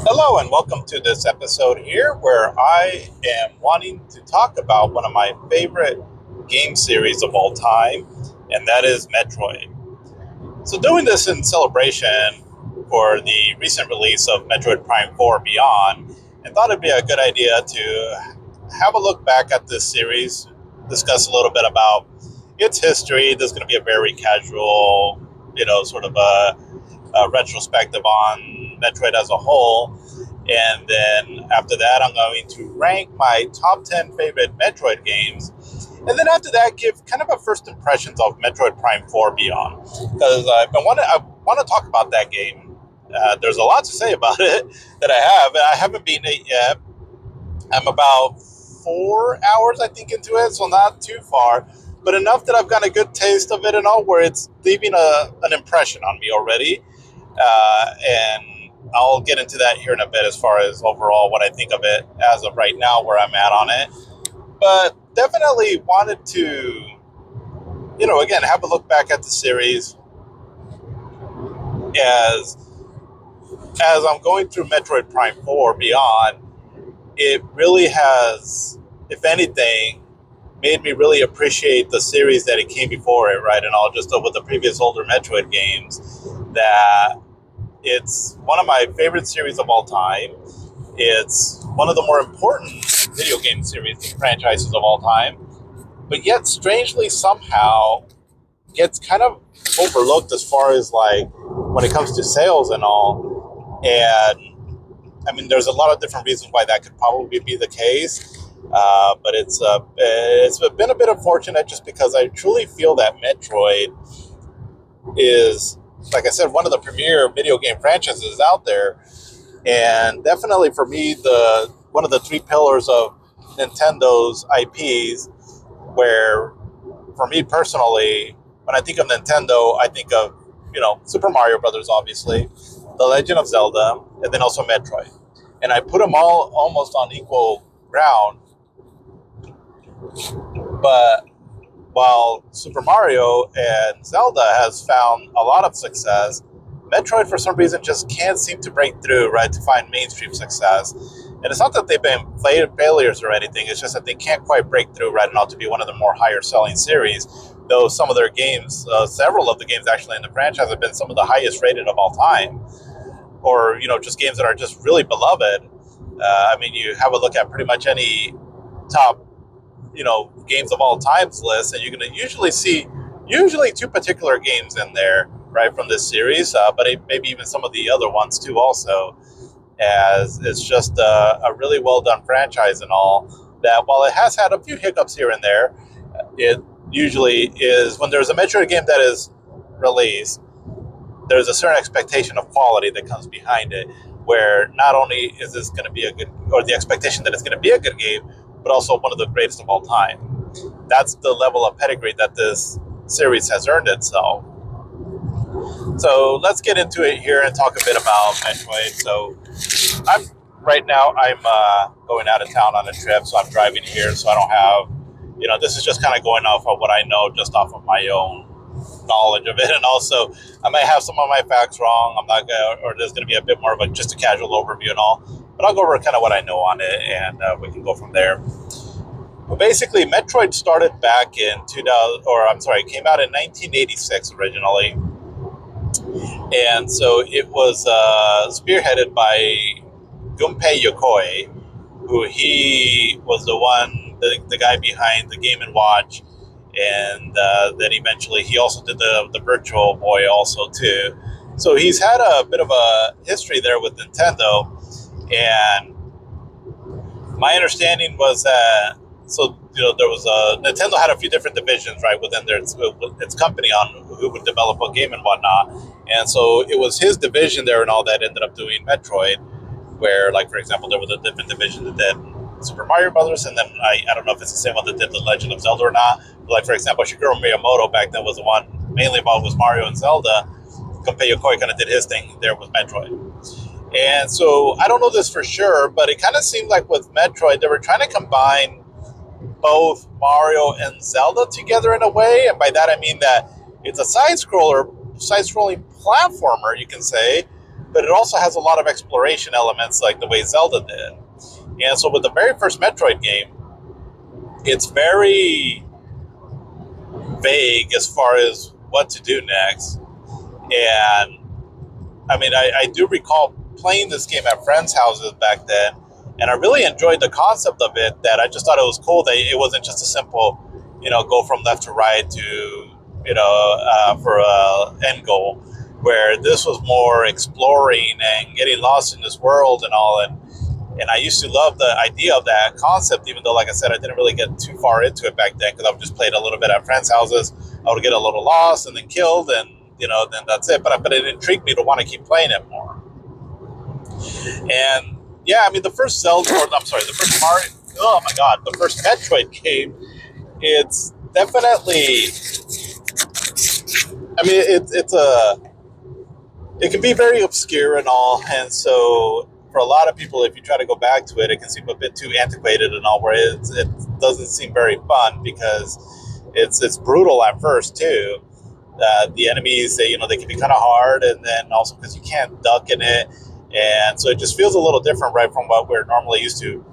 Hello, and welcome to this episode here where I am wanting to talk about one of my favorite game series of all time, and that is Metroid. So, doing this in celebration for the recent release of Metroid Prime 4 Beyond, and thought it'd be a good idea to have a look back at this series, discuss a little bit about its history. There's going to be a very casual, sort of a retrospective on Metroid as a whole. And then after that, I'm going to rank my top 10 favorite Metroid games. And then after that, give kind of a first impressions of Metroid Prime 4 Beyond. Because I want to talk about that game. There's a lot to say about it that I have. And I haven't beaten it yet. I'm about 4 hours, I think, into it, so not too far. But enough that I've got a good taste of it and all, where it's leaving an impression on me already. And I'll get into that here in a bit as far as overall what I think of it as of right now, where I'm at on it. But definitely wanted to, again, have a look back at the series as I'm going through Metroid Prime 4 Beyond. It really has, if anything, made me really appreciate the series that it came before it, right? And all just with the previous older Metroid games, that it's one of my favorite series of all time. It's one of the more important video game series and franchises of all time, but yet strangely somehow gets kind of overlooked as far as like when it comes to sales and all. And I mean, there's a lot of different reasons why that could probably be the case. But it's been a bit unfortunate just because I truly feel that Metroid is, like I said, one of the premier video game franchises out there, and definitely for me, the one of the three pillars of Nintendo's IPs. Where, for me personally, when I think of Nintendo, I think of Super Mario Brothers, obviously, The Legend of Zelda, and then also Metroid, and I put them all almost on equal ground. But while Super Mario and Zelda has found a lot of success, Metroid for some reason just can't seem to break through, right, to find mainstream success. And it's not that they've been failures or anything, it's just that they can't quite break through right now to be one of the more higher selling series, though some of their games, several of the games actually in the franchise have been some of the highest rated of all time, or, just games that are just really beloved. I mean, you have a look at pretty much any top games of all times list, and you're going to usually see two particular games in there, right, from this series, but maybe even some of the other ones too also, as it's just a really well done franchise and all, that while it has had a few hiccups here and there, it usually is, when there's a Metroid game that is released, there's a certain expectation of quality that comes behind it, where not only is this going to be a good, or the expectation that it's going to be a good game, but also one of the greatest of all time. That's the level of pedigree that this series has earned itself. So let's get into it here and talk a bit about Metroid. So I'm going out of town on a trip, so I'm driving here, so I don't have, this is just kind of going off of what I know, just off of my own knowledge of it, and also I might have some of my facts wrong. I'm not gonna, or there's going to be a bit more of just a casual overview and all, but I'll go over kind of what I know on it, and we can go from there. But basically, Metroid started back in 2000, or I'm sorry, it came out in 1986 originally, and so it was spearheaded by Gunpei Yokoi, who he was the guy behind the Game and Watch, and then eventually he also did the Virtual Boy also too. So he's had a bit of a history there with Nintendo, and my understanding was that, so there was Nintendo had a few different divisions, right, within its company on who would develop a game and whatnot, and so it was his division there and all that ended up doing Metroid, where, like, for example, there was a different division that did Super Mario Brothers, and then I don't know if it's the same one that did The Legend of Zelda or not. But, like, for example, Shigeru Miyamoto back then was the one mainly involved with Mario and Zelda. Gunpei Yokoi kind of did his thing there with Metroid. And so I don't know this for sure, but it kind of seemed like with Metroid, they were trying to combine both Mario and Zelda together in a way. And by that, I mean that it's a side-scrolling platformer, you can say, but it also has a lot of exploration elements like the way Zelda did. And so with the very first Metroid game, it's very vague as far as what to do next. And I mean, I do recall playing this game at friends' houses back then, and I really enjoyed the concept of it. That I just thought it was cool that it wasn't just a simple, go from left to right to, for a end goal, where this was more exploring and getting lost in this world and all. And I used to love the idea of that concept, even though, like I said, I didn't really get too far into it back then because I would just play it a little bit at friends' houses. I would get a little lost and then killed, and then that's it. But it intrigued me to want to keep playing it more. And yeah, I mean, the first Zelda, or I'm sorry, the first Mario. Oh my God, the first Metroid game. It's definitely. I mean, it can be very obscure and all, and so for a lot of people, if you try to go back to it, it can seem a bit too antiquated and all, where it doesn't seem very fun because it's brutal at first too. The enemies, they can be kind of hard, and then also because you can't duck in it, and so it just feels a little different, right, from what we're normally used to,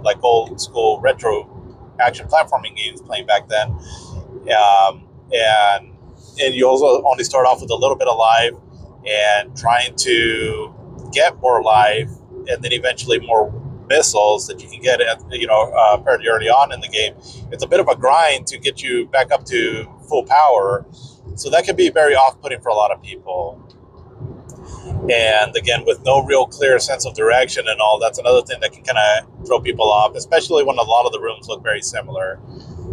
like old school retro action platforming games playing back then. And you also only start off with a little bit of life and trying to get more life, and then eventually more missiles that you can get fairly early on in the game. It's a bit of a grind to get you back up to full power, so that can be very off-putting for a lot of people. And again, with no real clear sense of direction and all, that's another thing that can kind of throw people off, especially when a lot of the rooms look very similar.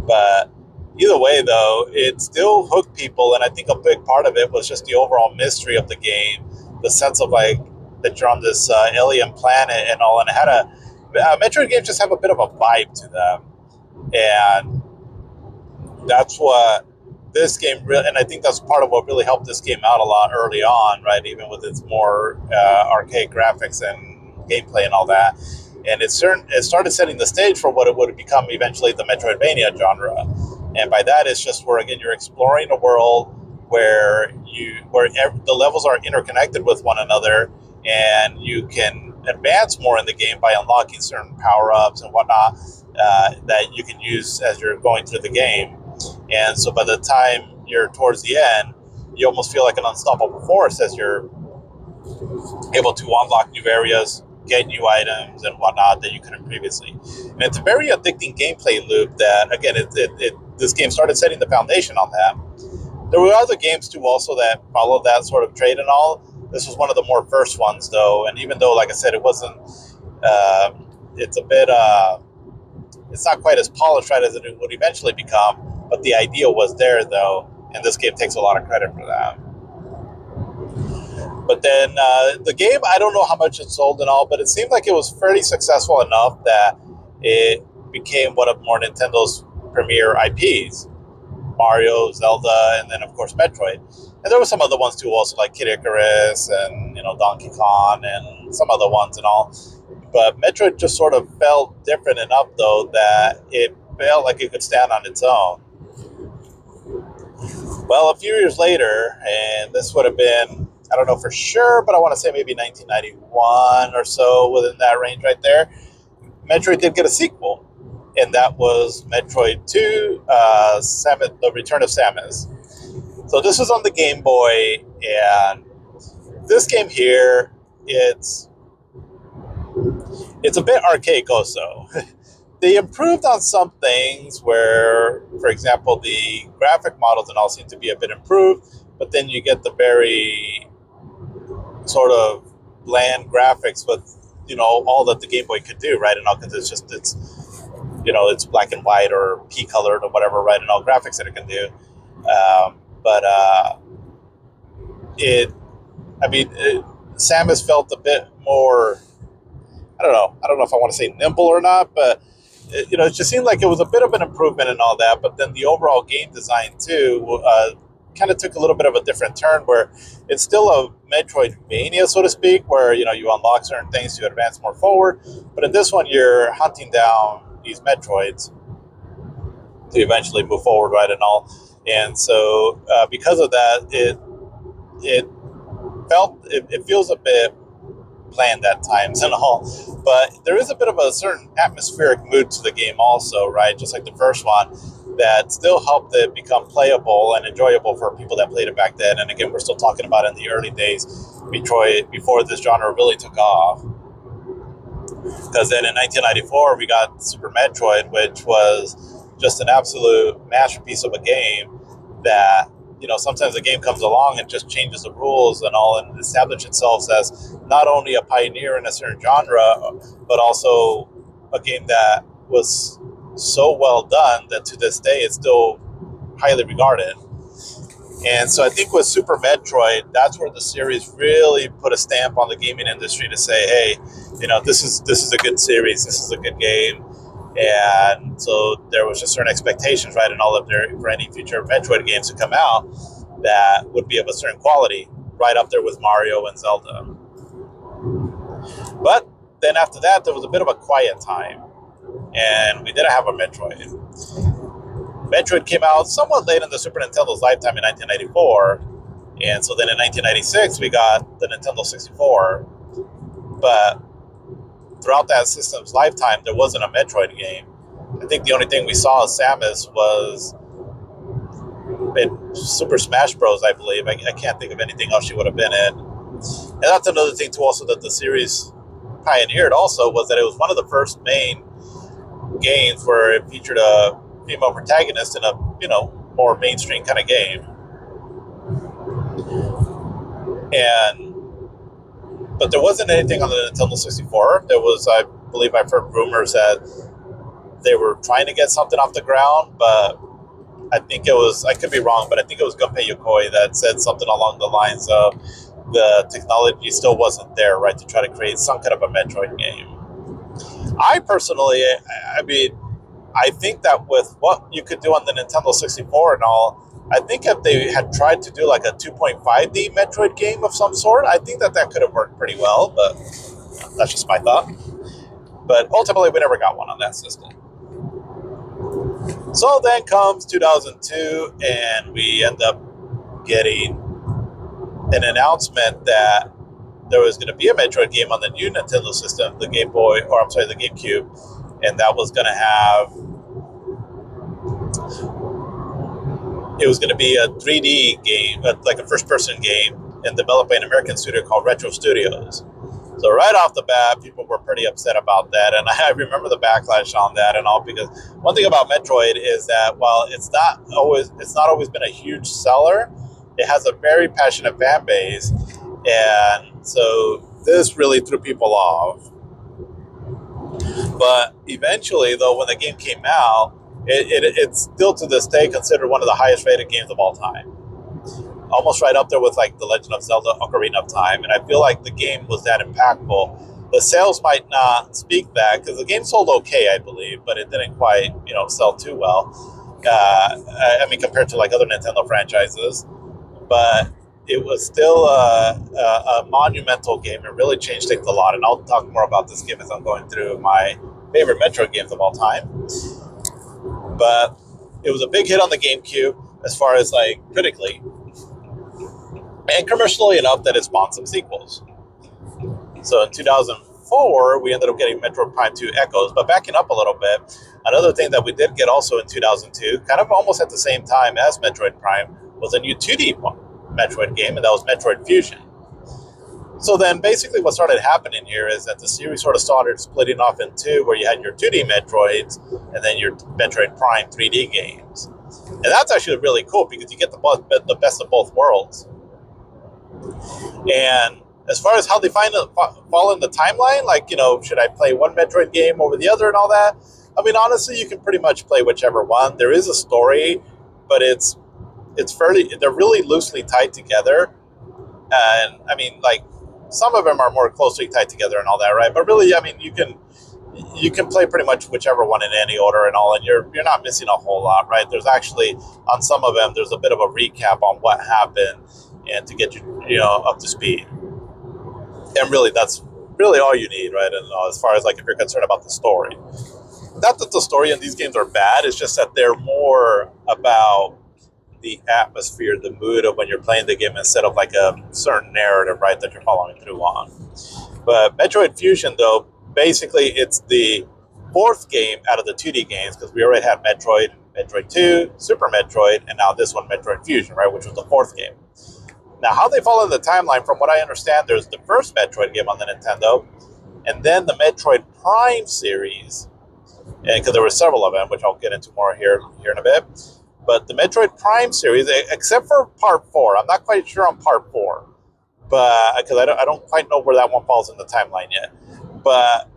But either way, though, it still hooked people, and I think a big part of it was just the overall mystery of the game, the sense of like that you're on this alien planet and all, and it had Metroid games just have a bit of a vibe to them, and that's what this game really, and I think that's part of what really helped this game out a lot early on, right? Even with its more archaic graphics and gameplay and all that. And it started setting the stage for what it would become eventually the Metroidvania genre. And by that, it's just where, again, you're exploring a world where the levels are interconnected with one another, and you can advance more in the game by unlocking certain power-ups and whatnot that you can use as you're going through the game. And so by the time you're towards the end, you almost feel like an unstoppable force as you're able to unlock new areas, get new items and whatnot that you couldn't previously. And it's a very addicting gameplay loop that, again, this game started setting the foundation on that. There were other games too also that followed that sort of trade and all. This was one of the more first ones though, and even though, like I said, it wasn't, it's a bit, it's not quite as polished, right, as it would eventually become, but the idea was there though, and this game takes a lot of credit for that. But then the game, I don't know how much it sold and all, but it seemed like it was fairly successful enough that it became one of more Nintendo's premier IPs. Mario, Zelda, and then of course Metroid. And there were some other ones too, also like Kid Icarus and Donkey Kong and some other ones and all. But Metroid just sort of felt different enough though that it felt like it could stand on its own. Well, a few years later, and this would have been, I don't know for sure, but I want to say maybe 1991 or so, within that range right there, Metroid did get a sequel. And that was Metroid 2, The Return of Samus. So this was on the Game Boy, and this game here, it's a bit archaic also. They improved on some things where, for example, the graphic models and all seem to be a bit improved, but then you get the very sort of bland graphics with, all that the Game Boy could do, right? And all, because it's black and white or pea colored or whatever, right? And all graphics that it can do. Samus felt a bit more, I don't know if I want to say nimble or not, but it just seemed like it was a bit of an improvement and all that. But then the overall game design too kind of took a little bit of a different turn, where it's still a Metroidvania, so to speak, where you unlock certain things to advance more forward. But in this one, you're hunting down these Metroids to eventually move forward, right, and all. And so because of that, it it feels a bit planned at times and all, but there is a bit of a certain atmospheric mood to the game also, right? Just like the first one, that still helped it become playable and enjoyable for people that played it back then. And again, we're still talking about it in the early days, Metroid, before this genre really took off. Because then in 1994, we got Super Metroid, which was just an absolute masterpiece of a game that, sometimes a game comes along and just changes the rules and all and establishes itself as not only a pioneer in a certain genre, but also a game that was so well done that to this day it's still highly regarded. And so I think with Super Metroid, that's where the series really put a stamp on the gaming industry to say, hey, this is a good series, this is a good game. And so there was just certain expectations, right, in all of for any future Metroid games to come out that would be of a certain quality, right up there with Mario and Zelda. But then after that, there was a bit of a quiet time, and we didn't have a Metroid. Metroid came out somewhat late in the Super Nintendo's lifetime in 1994, and so then in 1996 we got the Nintendo 64. But throughout that system's lifetime, there wasn't a Metroid game. I think the only thing we saw of Samus was in Super Smash Bros., I believe. I can't think of anything else she would have been in. And that's another thing, too, also, that the series pioneered also, was that it was one of the first main games where it featured a female protagonist in a, more mainstream kind of game. But there wasn't anything on the Nintendo 64. There was, I believe I've heard rumors that they were trying to get something off the ground, but I think it was, I could be wrong, but I think it was Gunpei Yokoi that said something along the lines of the technology still wasn't there, right, to try to create some kind of a Metroid game. I personally, I think that with what you could do on the Nintendo 64 and all, I think if they had tried to do like a 2.5D Metroid game of some sort, I think that could have worked pretty well, but that's just my thought. But ultimately, we never got one on that system. So then comes 2002, and we end up getting an announcement that there was going to be a Metroid game on the new Nintendo system, the Game Boy, or I'm sorry, the GameCube, and that was going to have, it was going to be a 3D game, like a first-person game, and developed by an American studio called Retro Studios. So right off the bat, people were pretty upset about that, and I remember the backlash on that and all, because one thing about Metroid is that while it's not always been a huge seller, it has a very passionate fan base, and so this really threw people off. But eventually, though, when the game came out, it's still to this day considered one of the highest rated games of all time. Almost right up there with like The Legend of Zelda Ocarina of Time. And I feel like the game was that impactful. The sales might not speak that, because the game sold okay, I believe, but it didn't quite, sell too well. Compared to like other Nintendo franchises. But it was still a monumental game. It really changed things a lot. And I'll talk more about this game as I'm going through my favorite Metroid games of all time. But it was a big hit on the GameCube as far as like critically, and commercially enough that it spawned some sequels. So in 2004, we ended up getting Metroid Prime 2 Echoes. But backing up a little bit, another thing that we did get also in 2002, kind of almost at the same time as Metroid Prime, was a new 2D Metroid game, and that was Metroid Fusion. So then basically what started happening here is that the series sort of started splitting off in two, where you had your 2D Metroids and then your Metroid Prime 3D games. And that's actually really cool, because you get the best of both worlds. And as far as how they fall in the timeline, like, should I play one Metroid game over the other and all that? I mean, honestly, you can pretty much play whichever one. There is a story, but they're really loosely tied together. And I mean, like, some of them are more closely tied together and all that, right? But really, I mean, you can play pretty much whichever one in any order and all, and you're not missing a whole lot, right? There's actually, on some of them, there's a bit of a recap on what happened, and to get you, up to speed. And really, that's really all you need, right? And as far as like if you're concerned about the story, not that the story in these games are bad, it's just that they're more about the atmosphere, the mood of when you're playing the game instead of like a certain narrative, right, that you're following through on. But Metroid Fusion, though, basically it's the fourth game out of the 2D games, because we already had Metroid, Metroid 2, Super Metroid, and now this one, Metroid Fusion, right, which was the fourth game. Now, how they fall in the timeline, from what I understand, there's the first Metroid game on the Nintendo, and then the Metroid Prime series, and because there were several of them, which I'll get into more here in a bit. But the Metroid Prime series, except for Part 4, I'm not quite sure on Part 4, but because I don't quite know where that one falls in the timeline yet. But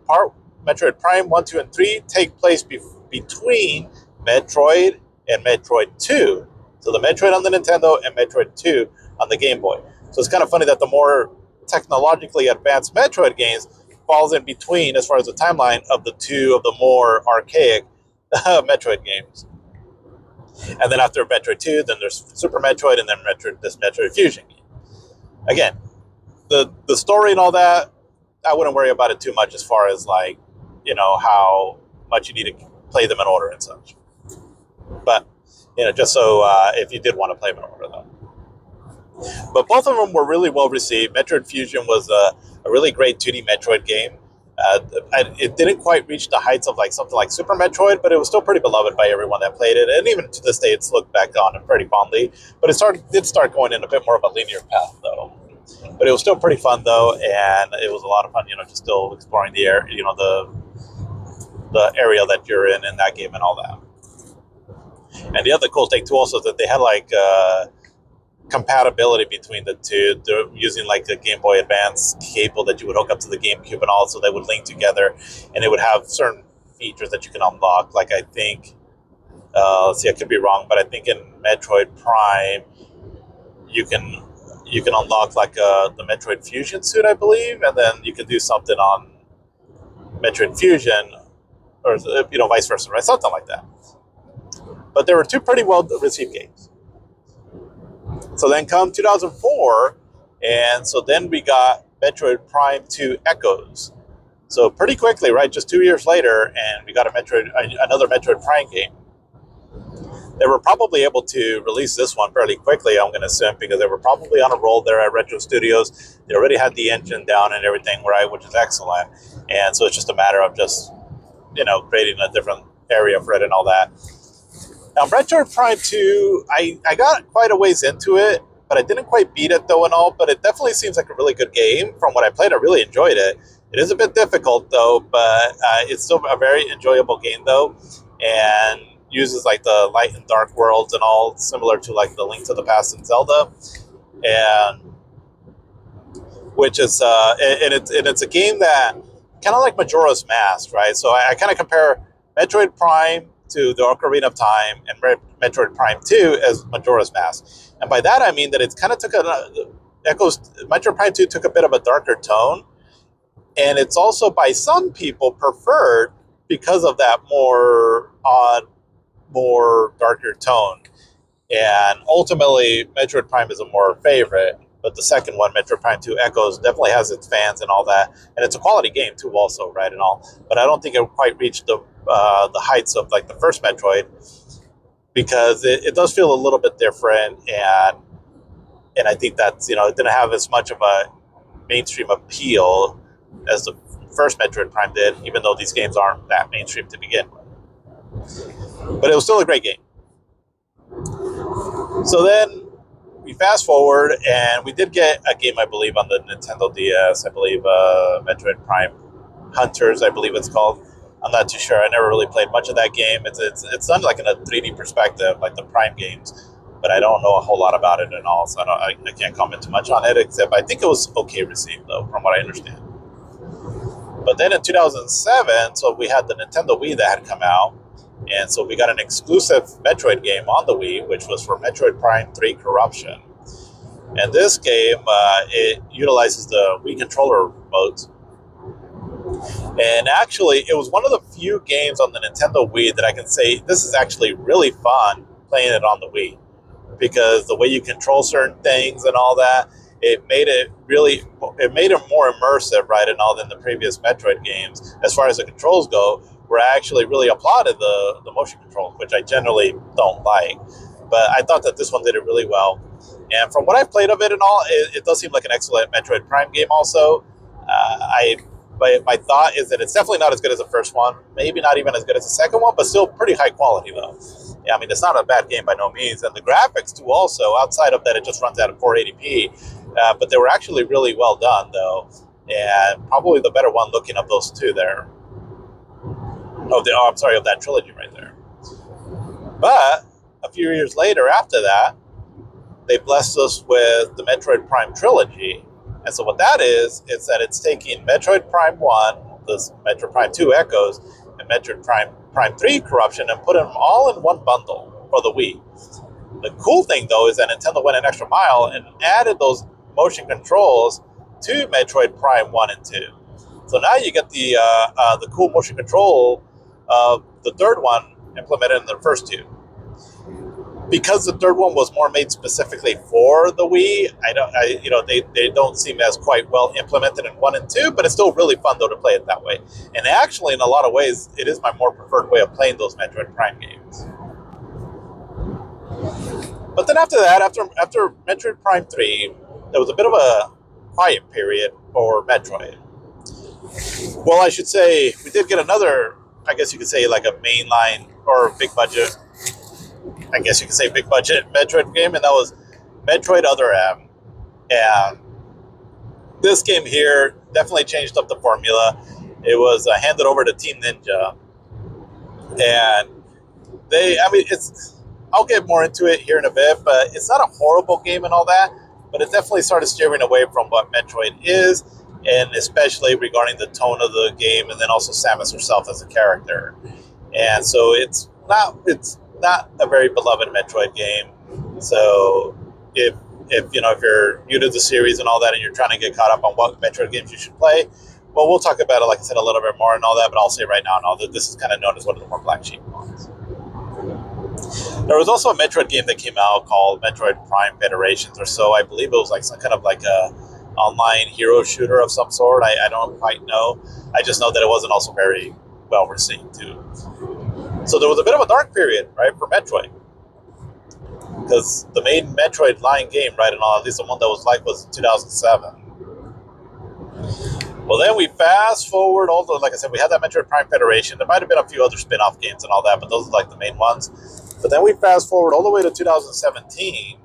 Metroid Prime 1, 2, and 3 take place between Metroid and Metroid 2. So the Metroid on the Nintendo and Metroid 2 on the Game Boy. So it's kind of funny that the more technologically advanced Metroid games falls in between as far as the timeline of the two of the more archaic Metroid games. And then after Metroid 2, then there's Super Metroid, and then this Metroid Fusion game. Again, the story and all that, I wouldn't worry about it too much as far as like, how much you need to play them in order and such. But, just so if you did want to play them in order, though. But both of them were really well received. Metroid Fusion was a really great 2D Metroid game. It didn't quite reach the heights of like something like Super Metroid, but it was still pretty beloved by everyone that played it. And even to this day, it's looked back on it pretty fondly. But it did start going in a bit more of a linear path, though. But it was still pretty fun, though, and it was a lot of fun, just still exploring the area, the area that you're in that game and all that. And the other cool thing, too, also is that they had like compatibility between the two. They're using like a Game Boy Advance cable that you would hook up to the GameCube and all, so they would link together, and it would have certain features that you can unlock. Like I think, I could be wrong, but I think in Metroid Prime, you can unlock like the Metroid Fusion suit, I believe, and then you can do something on Metroid Fusion, or vice versa, right? Something like that. But there were two pretty well received games. So then come 2004, and so then we got Metroid Prime 2 Echoes. So pretty quickly, right, just 2 years later, and we got another Metroid Prime game. They were probably able to release this one fairly quickly, I'm going to assume, because they were probably on a roll there at Retro Studios. They already had the engine down and everything, right, which is excellent. And so it's just a matter of just, creating a different area for it and all that. Now, Metroid Prime 2, I got quite a ways into it, but I didn't quite beat it, though, and all. But it definitely seems like a really good game. From what I played, I really enjoyed it. It is a bit difficult, though, but it's still a very enjoyable game, though. And uses like the light and dark worlds and all, similar to like the Link to the Past in Zelda. And which is, and it's a game that kind of like Majora's Mask, right? So I kind of compare Metroid Prime to the Ocarina of Time and Metroid Prime 2 as Majora's Mask. And by that, I mean that it's kind of Metroid Prime 2 took a bit of a darker tone. And it's also by some people preferred because of that more darker tone. And ultimately, Metroid Prime is a more favorite. But the second one, Metroid Prime 2 Echoes, definitely has its fans and all that. And it's a quality game, too, also, right, and all. But I don't think it quite reached the heights of, like, the first Metroid, because it does feel a little bit different. And I think that's, it didn't have as much of a mainstream appeal as the first Metroid Prime did, even though these games aren't that mainstream to begin with. But it was still a great game. So then we fast forward, and we did get a game, I believe, on the Nintendo DS. I believe Metroid Prime Hunters, I believe it's called. I'm not too sure. I never really played much of that game. It's done like in a 3D perspective, like the Prime games, but I don't know a whole lot about it and all, so I can't comment too much on it, except I think it was okay received, though, from what I understand. But then in 2007, so we had the Nintendo Wii that had come out, and so we got an exclusive Metroid game on the Wii, which was for Metroid Prime 3 Corruption. And this game, it utilizes the Wii controller modes. And actually, it was one of the few games on the Nintendo Wii that I can say, this is actually really fun playing it on the Wii. Because the way you control certain things and all that, it made it more immersive, right, and all than the previous Metroid games. As far as the controls go, where I actually really applauded the motion controls, which I generally don't like. but I thought that this one did it really well. And from what I've played of it and all, it does seem like an excellent Metroid Prime game. Also, my thought is that it's definitely not as good as the first one. Maybe not even as good as the second one, but still pretty high quality though. Yeah, I mean, it's not a bad game by no means, and the graphics too. Also, outside of that, it just runs at 480p, but they were actually really well done though, and probably the better one looking of those two there. Of that trilogy right there. But a few years later, after that, they blessed us with the Metroid Prime trilogy. And so what that is that it's taking Metroid Prime 1, this Metroid Prime 2 Echoes, and Metroid Prime 3 Corruption, and put them all in one bundle for the Wii. The cool thing, though, is that Nintendo went an extra mile and added those motion controls to Metroid Prime 1 and 2. So now you get the cool motion control of the third one implemented in the first two. Because the third one was more made specifically for the Wii, they don't seem as quite well implemented in 1 and 2, but it's still really fun though to play it that way. And actually, in a lot of ways, it is my more preferred way of playing those Metroid Prime games. But then after that, after Metroid Prime 3, there was a bit of a quiet period for Metroid. Well, I should say we did get another, I guess you could say like a mainline or big budget, big budget Metroid game, and that was Metroid Other M. And this game here definitely changed up the formula. It was handed over to Team Ninja, and I'll get more into it here in a bit, but it's not a horrible game and all that, but it definitely started steering away from what Metroid is, and especially regarding the tone of the game, and then also Samus herself as a character. And so it's not a very beloved Metroid game. So if you're new to the series and all that, and you're trying to get caught up on what Metroid games you should play, well, we'll talk about it, like I said, a little bit more and all that, but I'll say right now and all that this is kind of known as one of the more black sheep ones. There was also a Metroid game that came out called Metroid Prime Federations or so. I believe it was like some kind of like a online hero shooter of some sort. I don't quite know. I just know that it wasn't also very well received too. So there was a bit of a dark period, right, for Metroid. Because the main Metroid line game, right, and all, at least the one that was 2007. Well, then we fast forward, although, like I said, we had that Metroid Prime Federation. There might have been a few other spin-off games and all that, but those are like the main ones. But then we fast forward all the way to 2017.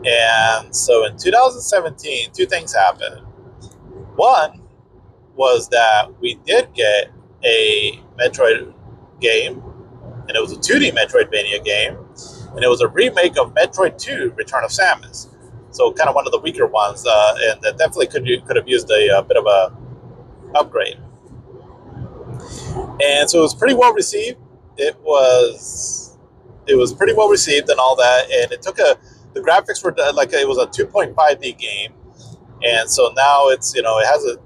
And so in 2017, two things happened. One was that we did get a Metroid game, and it was a 2D Metroidvania game, and it was a remake of Metroid 2: Return of Samus. So kind of one of the weaker ones, and that definitely could have used a bit of a upgrade. And so it was pretty well received. It was pretty well received and all that, and it took the graphics were like it was a 2.5D game, and so now it has a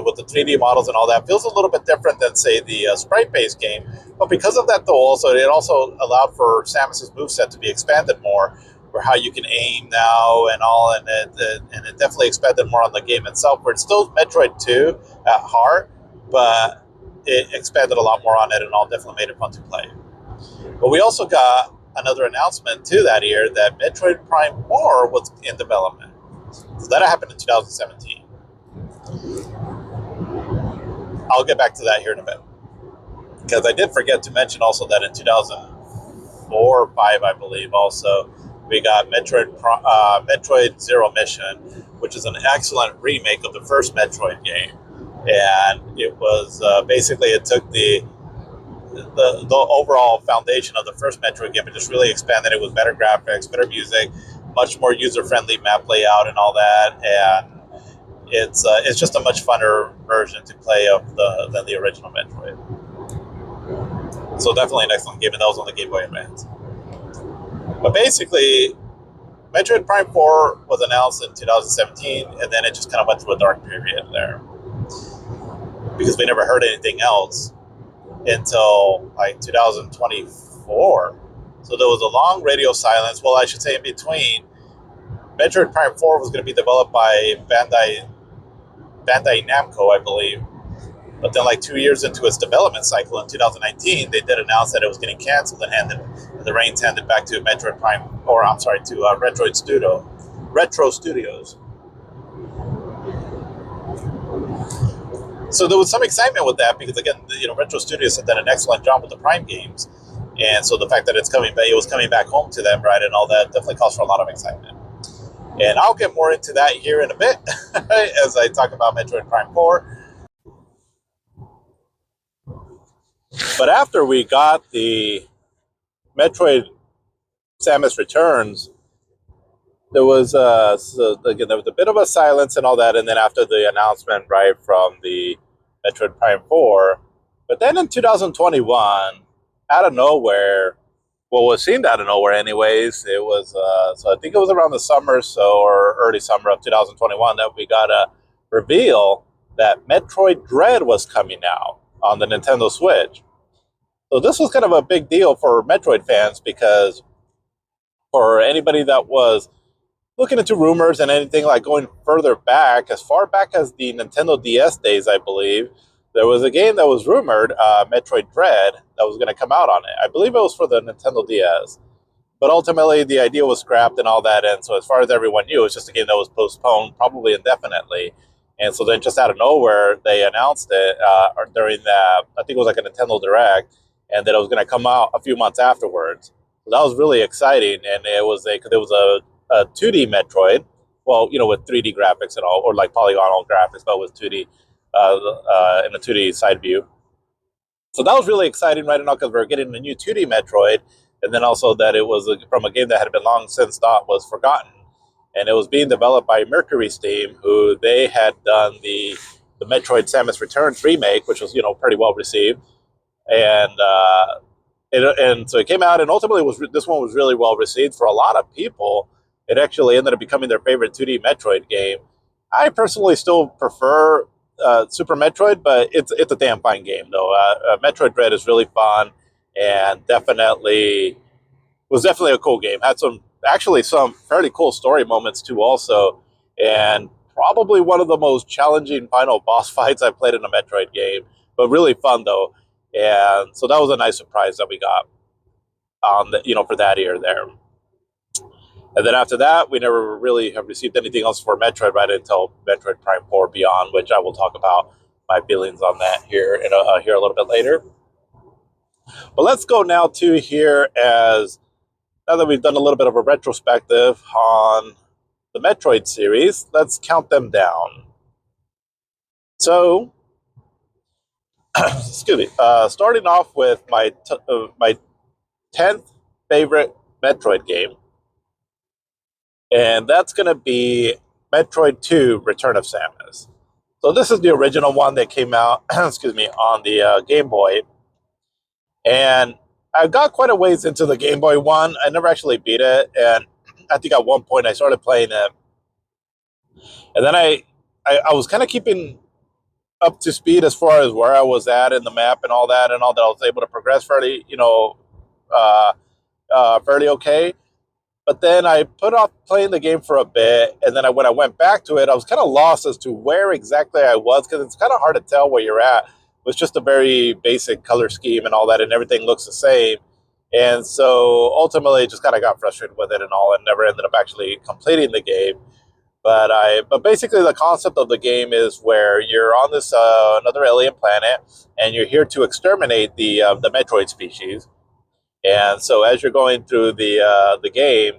with the 3D models and all that, feels a little bit different than, say, the sprite-based game. But because of that, though, it also allowed for Samus's moveset to be expanded more, or how you can aim now and all, and it definitely expanded more on the game itself, where it's still Metroid 2 at heart, but it expanded a lot more on it and all, definitely made it fun to play. But we also got another announcement to that year that Metroid Prime 4 was in development. So that happened in 2017. I'll get back to that here in a bit. Because I did forget to mention also that in 2004 or 5, I believe, also, we got Metroid Zero Mission, which is an excellent remake of the first Metroid game. And it was basically, it took the overall foundation of the first Metroid game and just really expanded it with better graphics, better music, much more user-friendly map layout and all that. And it's just a much funner version to play than the original Metroid. So definitely an excellent game, and that was on the Game Boy Advance. But basically, Metroid Prime 4 was announced in 2017, and then it just kind of went through a dark period there. Because we never heard anything else until like 2024. So there was a long radio silence. Well, I should say in between. Metroid Prime 4 was going to be developed by Bandai Namco, I believe. But then like 2 years into its development cycle in 2019, they did announce that it was getting canceled and the reins handed back to Metroid Prime, or I'm sorry, to Retro Studios. So there was some excitement with that because, again, Retro Studios had done an excellent job with the Prime games, and so the fact that it was coming back home to them, right, and all that definitely calls for a lot of excitement. And I'll get more into that here in a bit as I talk about Metroid Prime 4. But after we got the Metroid Samus Returns, there was again there was a bit of a silence and all that, and then after the announcement, right, from the Metroid Prime 4, but then in 2021, out of nowhere, well, it seemed out of nowhere, anyways. It was so I think it was around the summer, or early summer of 2021, that we got a reveal that Metroid Dread was coming out on the Nintendo Switch. So this was kind of a big deal for Metroid fans because for anybody that was looking into rumors and anything, like going further back, as far back as the Nintendo DS days, I believe, there was a game that was rumored, Metroid Dread, that was going to come out on it. I believe it was for the Nintendo DS. But ultimately, the idea was scrapped and all that. And so as far as everyone knew, it was just a game that was postponed, probably indefinitely. And so then just out of nowhere, they announced it during that, I think it was like a Nintendo Direct, and that it was going to come out a few months afterwards. So that was really exciting. And it was a 2D Metroid, well, with 3D graphics and all, or like polygonal graphics, but with 2D in a 2D side view. So that was really exciting right now because we're getting a new 2D Metroid, and then also that it was from a game that had been long since thought was forgotten, and it was being developed by Mercury Steam, who they had done the Metroid Samus Returns remake, which was pretty well received, and so it came out, and ultimately this one was really well received for a lot of people. It actually ended up becoming their favorite 2D Metroid game. I personally still prefer Super Metroid, but it's a damn fine game though. Metroid Dread is really fun and was definitely a cool game. Had some fairly cool story moments too, also, and probably one of the most challenging final boss fights I've played in a Metroid game. But really fun though, and so that was a nice surprise that we got on for that year there. And then after that, we never really have received anything else for Metroid right until Metroid Prime 4 Beyond, which I will talk about my feelings on that here a little bit later. But let's go now to here, as now that we've done a little bit of a retrospective on the Metroid series, let's count them down. So, excuse me, starting off with my 10th favorite Metroid game, and that's going to be Metroid 2 Return of Samus. So this is the original one that came out, excuse me, on the Game Boy. And I got quite a ways into the Game Boy one. I never actually beat it. And I think at one point I started playing it. And then I was kind of keeping up to speed as far as where I was at in the map and all that. I was able to progress fairly, fairly okay. But then I put off playing the game for a bit, and then when I went back to it, I was kind of lost as to where exactly I was, because it's kind of hard to tell where you're at. It's just a very basic color scheme and all that, and everything looks the same. And so ultimately, I just kind of got frustrated with it and all, and never ended up actually completing the game. But basically, the concept of the game is where you're on this another alien planet, and you're here to exterminate the Metroid species. And so as you're going through the game,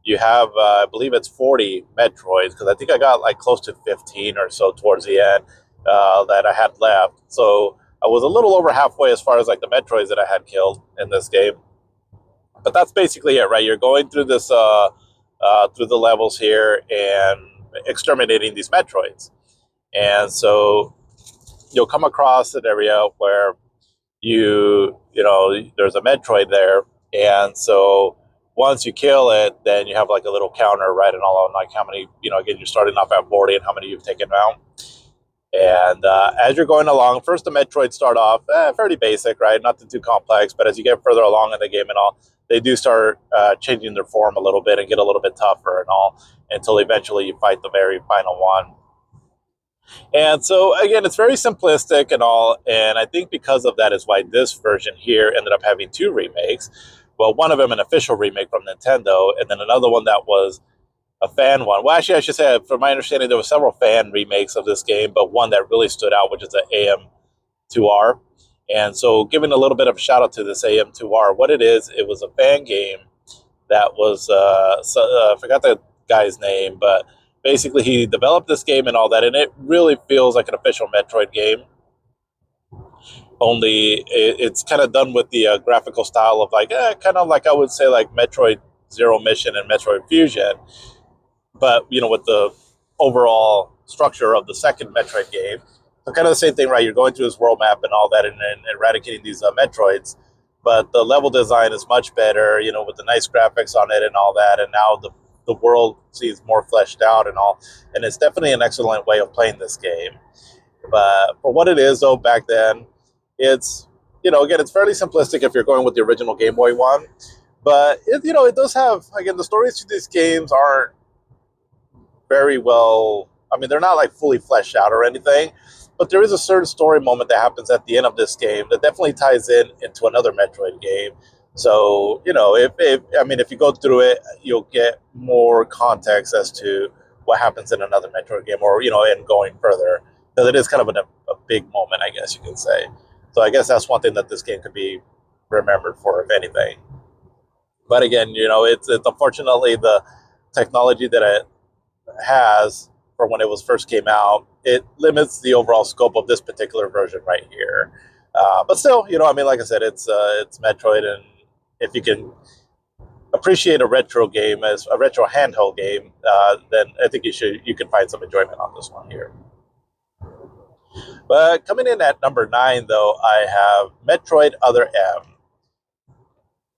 you have I believe it's 40 Metroids, because I think I got like close to 15 or so towards the end that I had left. So I was a little over halfway as far as like the Metroids that I had killed in this game. But that's basically it, right? You're going through this through the levels here and exterminating these Metroids. And so you'll come across an area where there's a Metroid there, and so once you kill it, then you have like a little counter, right, and all on like how many, again, you're starting off at 40 and how many you've taken out. And as you're going along, first the Metroids start off fairly basic, right, nothing too complex, but as you get further along in the game and all, they do start changing their form a little bit and get a little bit tougher and all, until eventually you fight the very final one. And so, again, it's very simplistic and all, and I think because of that is why this version here ended up having 2 remakes. Well, one of them an official remake from Nintendo, and then another one that was a fan one. Well, actually, I should say, from my understanding, there were several fan remakes of this game, but one that really stood out, which is the AM2R. And so, giving a little bit of a shout out to this AM2R, what it is, it was a fan game that was, I forgot the guy's name, but basically he developed this game and all that, and it really feels like an official Metroid game. Only it's kind of done with the graphical style of like, kind of like I would say like Metroid Zero Mission and Metroid Fusion, but with the overall structure of the second Metroid game. So kind of the same thing, right? You're going through this world map and all that, and eradicating these Metroids. But the level design is much better, with the nice graphics on it and all that. And now the world seems more fleshed out and all. And it's definitely an excellent way of playing this game. But for what it is, though, back then, it's, again, it's fairly simplistic if you're going with the original Game Boy one. But, it does have, again, the stories to these games aren't very well, I mean, they're not like fully fleshed out or anything. But there is a certain story moment that happens at the end of this game that definitely ties into another Metroid game. So, if you go through it, you'll get more context as to what happens in another Metroid game, or and going further, because it is kind of a big moment, I guess you can say. So I guess that's one thing that this game could be remembered for, if anything. But again, it's unfortunately the technology that it has from when it was first came out, it limits the overall scope of this particular version right here. But still, like I said, it's Metroid, and if you can appreciate a retro game as a retro handheld game, then I think you can find some enjoyment on this one here. But coming in at number 9, though, I have Metroid Other M.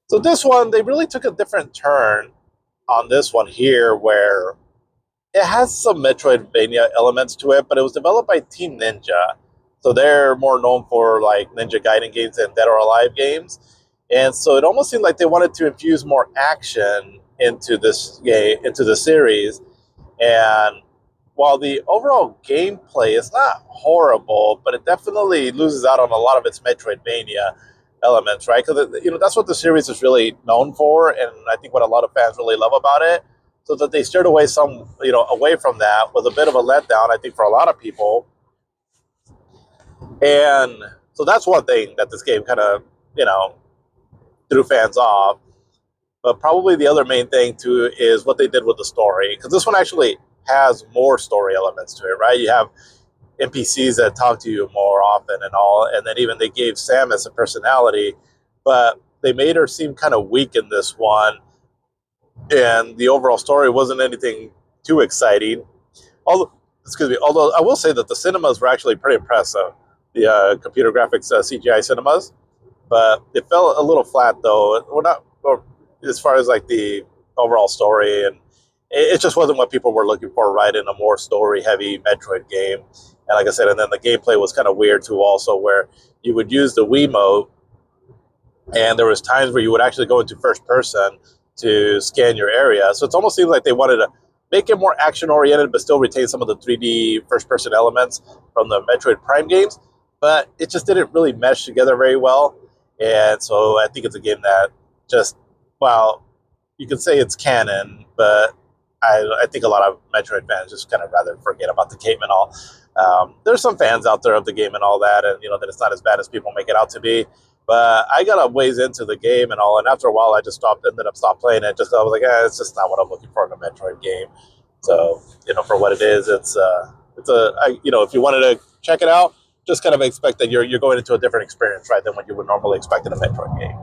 So this one, they really took a different turn on this one here, where it has some Metroidvania elements to it, but it was developed by Team Ninja. So they're more known for like Ninja Gaiden games and Dead or Alive games. And so it almost seemed like they wanted to infuse more action into this game, into the series. And while the overall gameplay is not horrible, but it definitely loses out on a lot of its Metroidvania elements, right? Because that's what the series is really known for, and I think what a lot of fans really love about it. So that they steered away away from that was a bit of a letdown, I think, for a lot of people. And so that's one thing that this game kind of, threw fans off. But probably the other main thing, too, is what they did with the story. Because this one actually has more story elements to it, right? You have NPCs that talk to you more often and all. And then even they gave Samus a personality. But they made her seem kind of weak in this one. And the overall story wasn't anything too exciting. Although I will say that the cinemas were actually pretty impressive, the computer graphics CGI cinemas, but it felt a little flat though. We're not, as far as like the overall story, and it just wasn't what people were looking for, right, in a more story-heavy Metroid game. And like I said, and then the gameplay was kind of weird too, also, where you would use the Wiimote, and there was times where you would actually go into first person to scan your area. So it almost seems like they wanted to make it more action-oriented, but still retain some of the 3D first-person elements from the Metroid Prime games. But it just didn't really mesh together very well. And so I think it's a game that just, well, you could say it's canon, but I think a lot of Metroid fans just kind of rather forget about the game and all. There's some fans out there of the game and all that, and that it's not as bad as people make it out to be. But I got a ways into the game and all, and after a while, I just ended up stopped playing it. Just I was like, it's just not what I'm looking for in a Metroid game. So for what it is, if you wanted to check it out, just kind of expect that you're going into a different experience, right, than what you would normally expect in a Metroid game.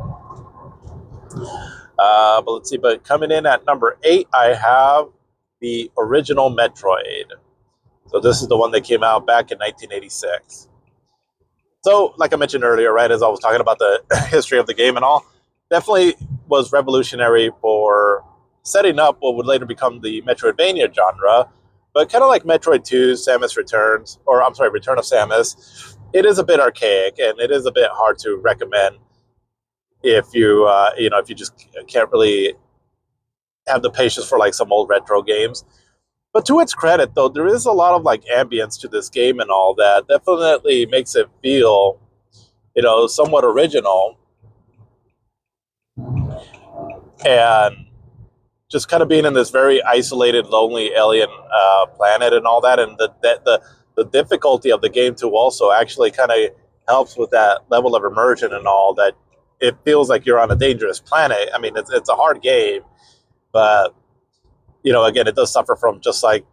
But let's see. But coming in at number 8, I have the original Metroid. So this is the one that came out back in 1986. So, like I mentioned earlier, right, as I was talking about the history of the game and all, definitely was revolutionary for setting up what would later become the Metroidvania genre. But kind of like Metroid 2, Samus Returns, or I'm sorry, Return of Samus, it is a bit archaic and it is a bit hard to recommend if if you just can't really have the patience for like some old retro games. But to its credit, though, there is a lot of like ambience to this game and all that definitely makes it feel, somewhat original. and just kind of being in this very isolated, lonely alien planet and all that, and the difficulty of the game too also actually kind of helps with that level of immersion and all that. It feels like you're on a dangerous planet. I mean, it's a hard game, but again, it does suffer from just like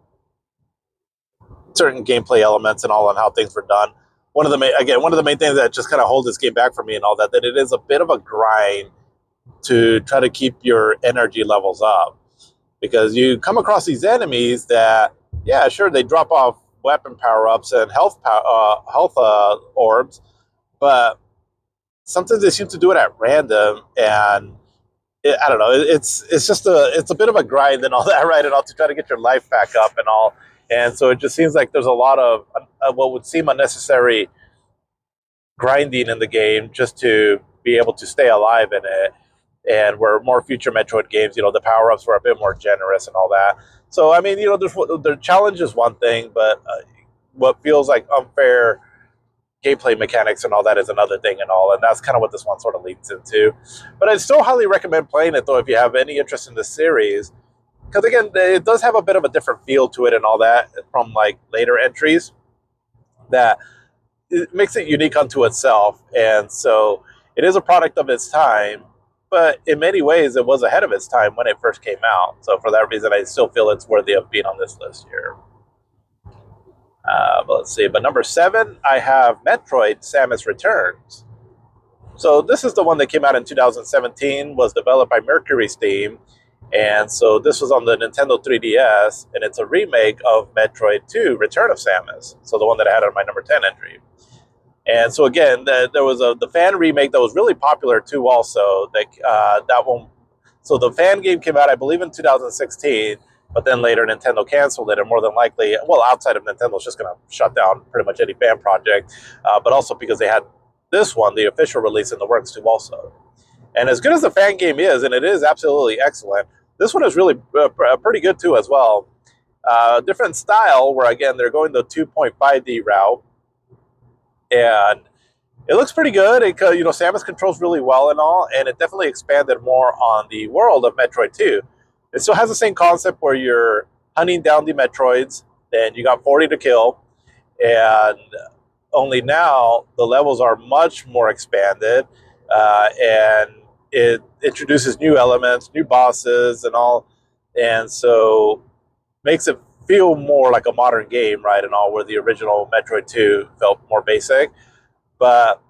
certain gameplay elements and all on how things were done. One of the main things that just kind of holds this game back for me and all that it is a bit of a grind to try to keep your energy levels up, because you come across these enemies that, yeah, sure, they drop off weapon power-ups and health orbs, but sometimes they seem to do it at random, and I don't know. It's a bit of a grind and all that, right? And all to try to get your life back up and all, and so it just seems like there's a lot of what would seem unnecessary grinding in the game just to be able to stay alive in it. And where more future Metroid games, the power ups were a bit more generous and all that. So I mean, the challenge is one thing, but what feels like unfair gameplay mechanics and all that is another thing and all, and that's kind of what this one sort of leads into. But I still highly recommend playing it though if you have any interest in this series, because again, it does have a bit of a different feel to it and all that from like later entries that it makes it unique unto itself, and so it is a product of its time. But in many ways, it was ahead of its time when it first came out. So for that reason, I still feel it's worthy of being on this list here. But let's see. But number 7, I have Metroid: Samus Returns. So this is the one that came out in 2017, was developed by Mercury Steam, and so this was on the Nintendo 3DS, and it's a remake of Metroid 2: Return of Samus. So the one that I had on my number 10 entry. And so again, there was the fan remake that was really popular too. Also, that one. So the fan game came out, I believe, in 2016, but then later Nintendo canceled it, and more than likely, well, outside of Nintendo, it's just going to shut down pretty much any fan project. But also because they had this one, the official release, in the works too, also. And as good as the fan game is, and it is absolutely excellent, this one is really pretty good too as well. Different style, where again they're going the 2.5D route, and it looks pretty good. Samus controls really well and all, and it definitely expanded more on the world of Metroid 2. It still has the same concept where you're hunting down the Metroids, and you got 40 to kill, and only now the levels are much more expanded, and it introduces new elements, new bosses, and all, and so makes it feel more like a modern game, right? And all, where the original Metroid 2 felt more basic. But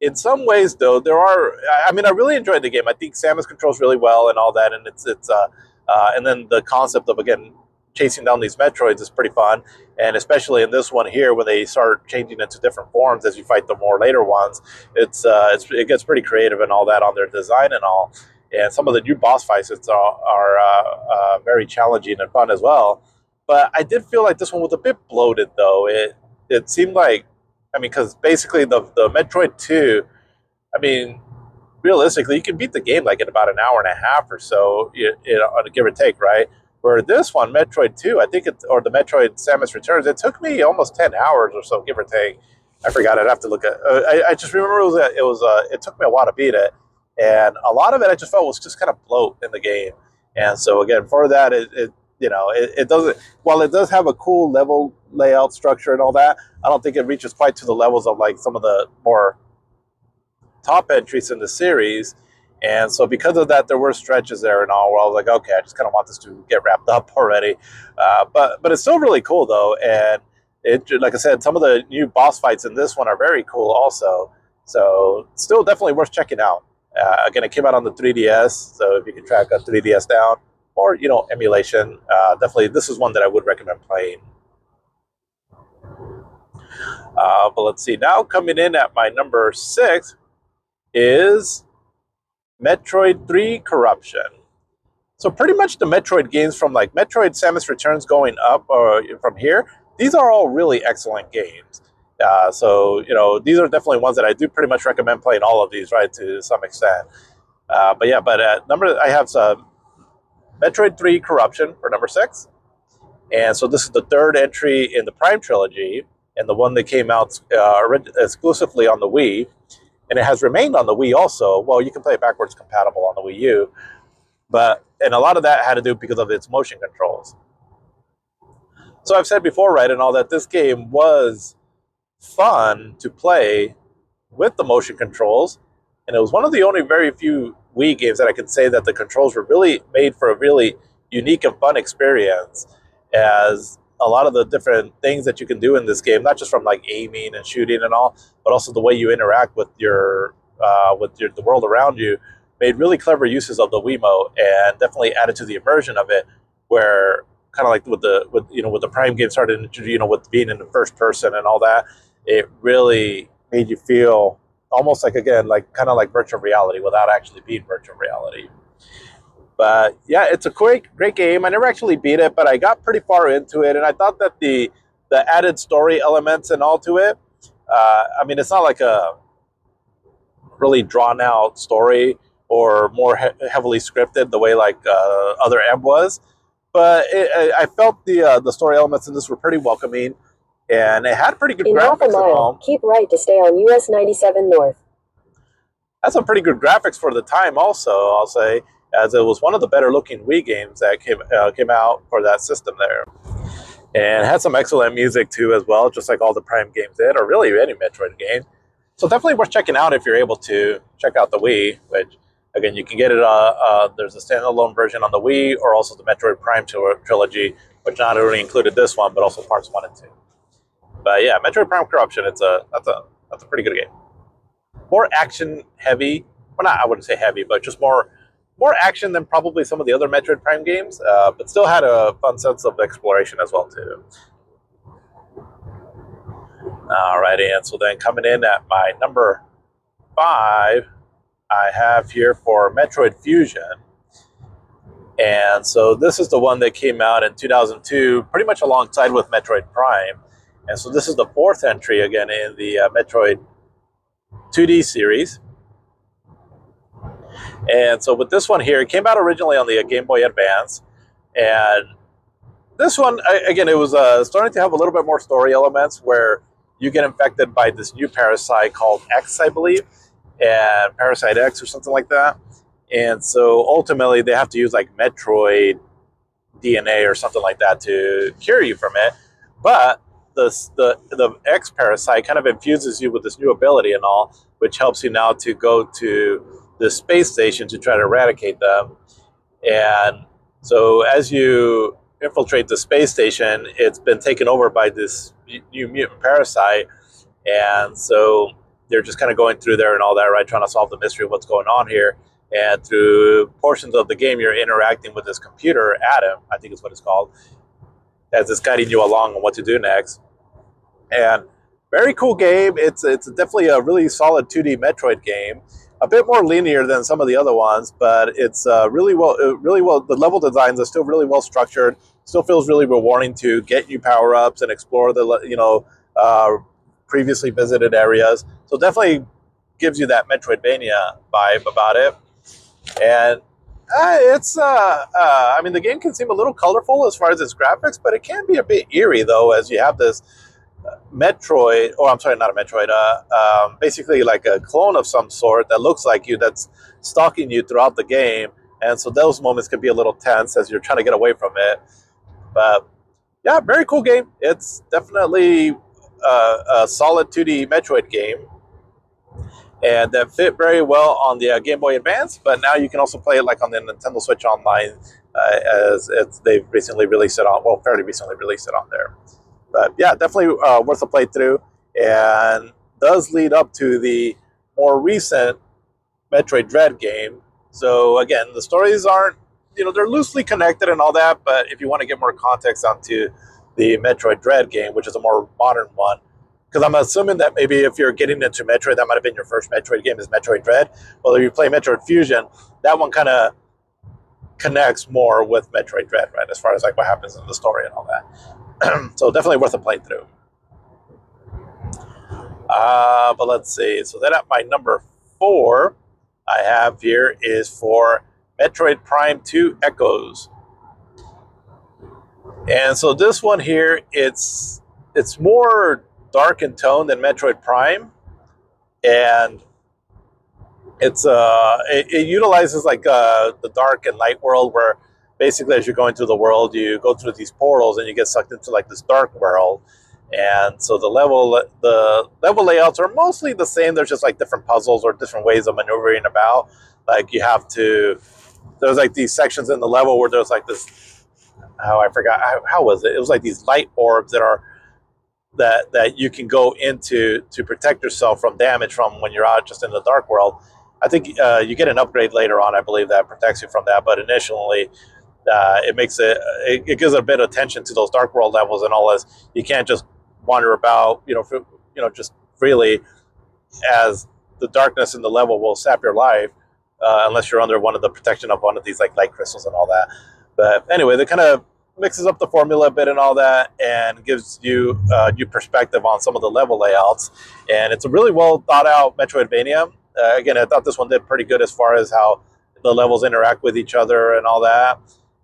in some ways, though, I mean, I really enjoyed the game. I think Samus controls really well and all that, and and then the concept of again chasing down these Metroids is pretty fun, and especially in this one here, when they start changing into different forms as you fight the more later ones, it gets pretty creative and all that on their design and all. And some of the new boss fights are very challenging and fun as well. But I did feel like this one was a bit bloated, though. It seemed like, I mean, because basically the Metroid 2, I mean, realistically, you can beat the game like in about an hour and a half or so, on a give or take, right? Where this one, Metroid 2, I think or the Metroid Samus Returns, it took me almost 10 hours or so, give or take. I forgot. I'd have to look at. I just remember it took me a while to beat it, and a lot of it I just felt was just kind of bloat in the game. And so again, for that, it doesn't. While it does have a cool level layout structure and all that, I don't think it reaches quite to the levels of like some of the more top entries in the series. And so because of that, there were stretches there and all where I was like, okay, I just kind of want this to get wrapped up already. But it's still really cool though, and like I said, some of the new boss fights in this one are very cool also. So still definitely worth checking out. Again, it came out on the 3DS, so if you can track a 3DS down or emulation, definitely this is one that I would recommend playing. But let's see. Now coming in at my number 6 is Metroid 3 Corruption. So pretty much the Metroid games from like Metroid Samus Returns going up from here, these are all really excellent games. So these are definitely ones that I do pretty much recommend playing all of these, right, to some extent. I have Metroid 3 Corruption for number 6. And so this is the third entry in the Prime trilogy, and the one that came out exclusively on the Wii. And it has remained on the Wii also. Well, you can play it backwards compatible on the Wii U. And a lot of that had to do because of its motion controls. So I've said before, right, and all that this game was fun to play with the motion controls, and it was one of the only very few Wii games that I could say that the controls were really made for a really unique and fun experience. As a lot of the different things that you can do in this game, not just from like aiming and shooting and all, but also the way you interact with the world around you, made really clever uses of the Wiimote and definitely added to the immersion of it. Where kind of like with the Prime game started, with being in the first person and all that, it really made you feel almost like, again, like kind of like virtual reality without actually being virtual reality. But yeah, it's a great game. I never actually beat it, but I got pretty far into it, and I thought that the added story elements and all to it. I mean, it's not like a really drawn out story or more heavily scripted the way like other M was, but I felt the story elements in this were pretty welcoming, and it had pretty good In half a graphics and mile, all. keep right to stay on US 97 North. Had some pretty good graphics for the time, also, I'll say, as it was one of the better looking Wii games that came out for that system there. And had some excellent music too, as well, just like all the Prime games did, or really any Metroid game. So definitely worth checking out if you're able to check out the Wii, which, again, you can get it. There's a standalone version on the Wii, or also the Metroid Prime trilogy, which not only included this one, but also parts 1 and 2. But yeah, Metroid Prime Corruption, that's a pretty good game. More action heavy, well, not, I wouldn't say heavy, but just more action than probably some of the other Metroid Prime games, but still had a fun sense of exploration as well too. Alrighty, and so then coming in at my number 5, I have here for Metroid Fusion. And so this is the one that came out in 2002, pretty much alongside with Metroid Prime. And so this is the 4th entry again in the Metroid 2D series. And so with this one here, it came out originally on the Game Boy Advance. And this one, again, it was starting to have a little bit more story elements where you get infected by this new parasite called X, I believe, and Parasite X or something like that. And so ultimately they have to use like Metroid DNA or something like that to cure you from it. But the X parasite kind of infuses you with this new ability and all, which helps you now to go to the space station to try to eradicate them. And so as you infiltrate the space station, it's been taken over by this new mutant parasite. And so they're just kind of going through there and all that, right? Trying to solve the mystery of what's going on here. And through portions of the game, you're interacting with this computer, Adam, I think is what it's called, as it's guiding you along on what to do next. And very cool game. It's definitely a really solid 2D Metroid game. A bit more linear than some of the other ones, but it's really well. The level designs are still really well structured. Still feels really rewarding to get new power ups and explore the previously visited areas. So definitely gives you that Metroidvania vibe about it. And I mean, the game can seem a little colorful as far as its graphics, but it can be a bit eerie though, as you have this Metroid, or I'm sorry, not a Metroid, basically like a clone of some sort that looks like you, that's stalking you throughout the game. And so those moments can be a little tense as you're trying to get away from it. But yeah, very cool game. It's definitely a solid 2D Metroid game, and that fit very well on the Game Boy Advance. But now you can also play it like on the Nintendo Switch Online, as they've recently released it on, well, fairly recently released it on there. But yeah, definitely worth a playthrough, and does lead up to the more recent Metroid Dread game. So again, the stories aren't, they're loosely connected and all that, but if you want to get more context onto the Metroid Dread game, which is a more modern one, because I'm assuming that maybe if you're getting into Metroid, that might have been your first Metroid game is Metroid Dread. Well, if you play Metroid Fusion, that one kind of connects more with Metroid Dread, right, as far as like what happens in the story and all that. So definitely worth a playthrough. But let's see. So then at my number 4, I have here is for Metroid Prime 2 Echoes. And so this one here, it's more dark in tone than Metroid Prime. And It utilizes like the dark and light world, where basically as you're going through the world, you go through these portals and you get sucked into like this dark world. And so the level layouts are mostly the same. There's just like different puzzles or different ways of maneuvering about. Like you have to there's like these sections in the level where there's like this, oh, I forgot, how was it? It was like these light orbs that you can go into to protect yourself from damage from when you're out just in the dark world. I think you get an upgrade later on, I believe, that protects you from that. But initially, it gives a bit of attention to those dark world levels and all this. You can't just wander about, just freely, as the darkness in the level will sap your life unless you're under one of the protection of one of these like light crystals and all that. But anyway, that kind of mixes up the formula a bit and all that, and gives you new perspective on some of the level layouts. And it's a really well thought out Metroidvania. Again, I thought this one did pretty good as far as how the levels interact with each other and all that.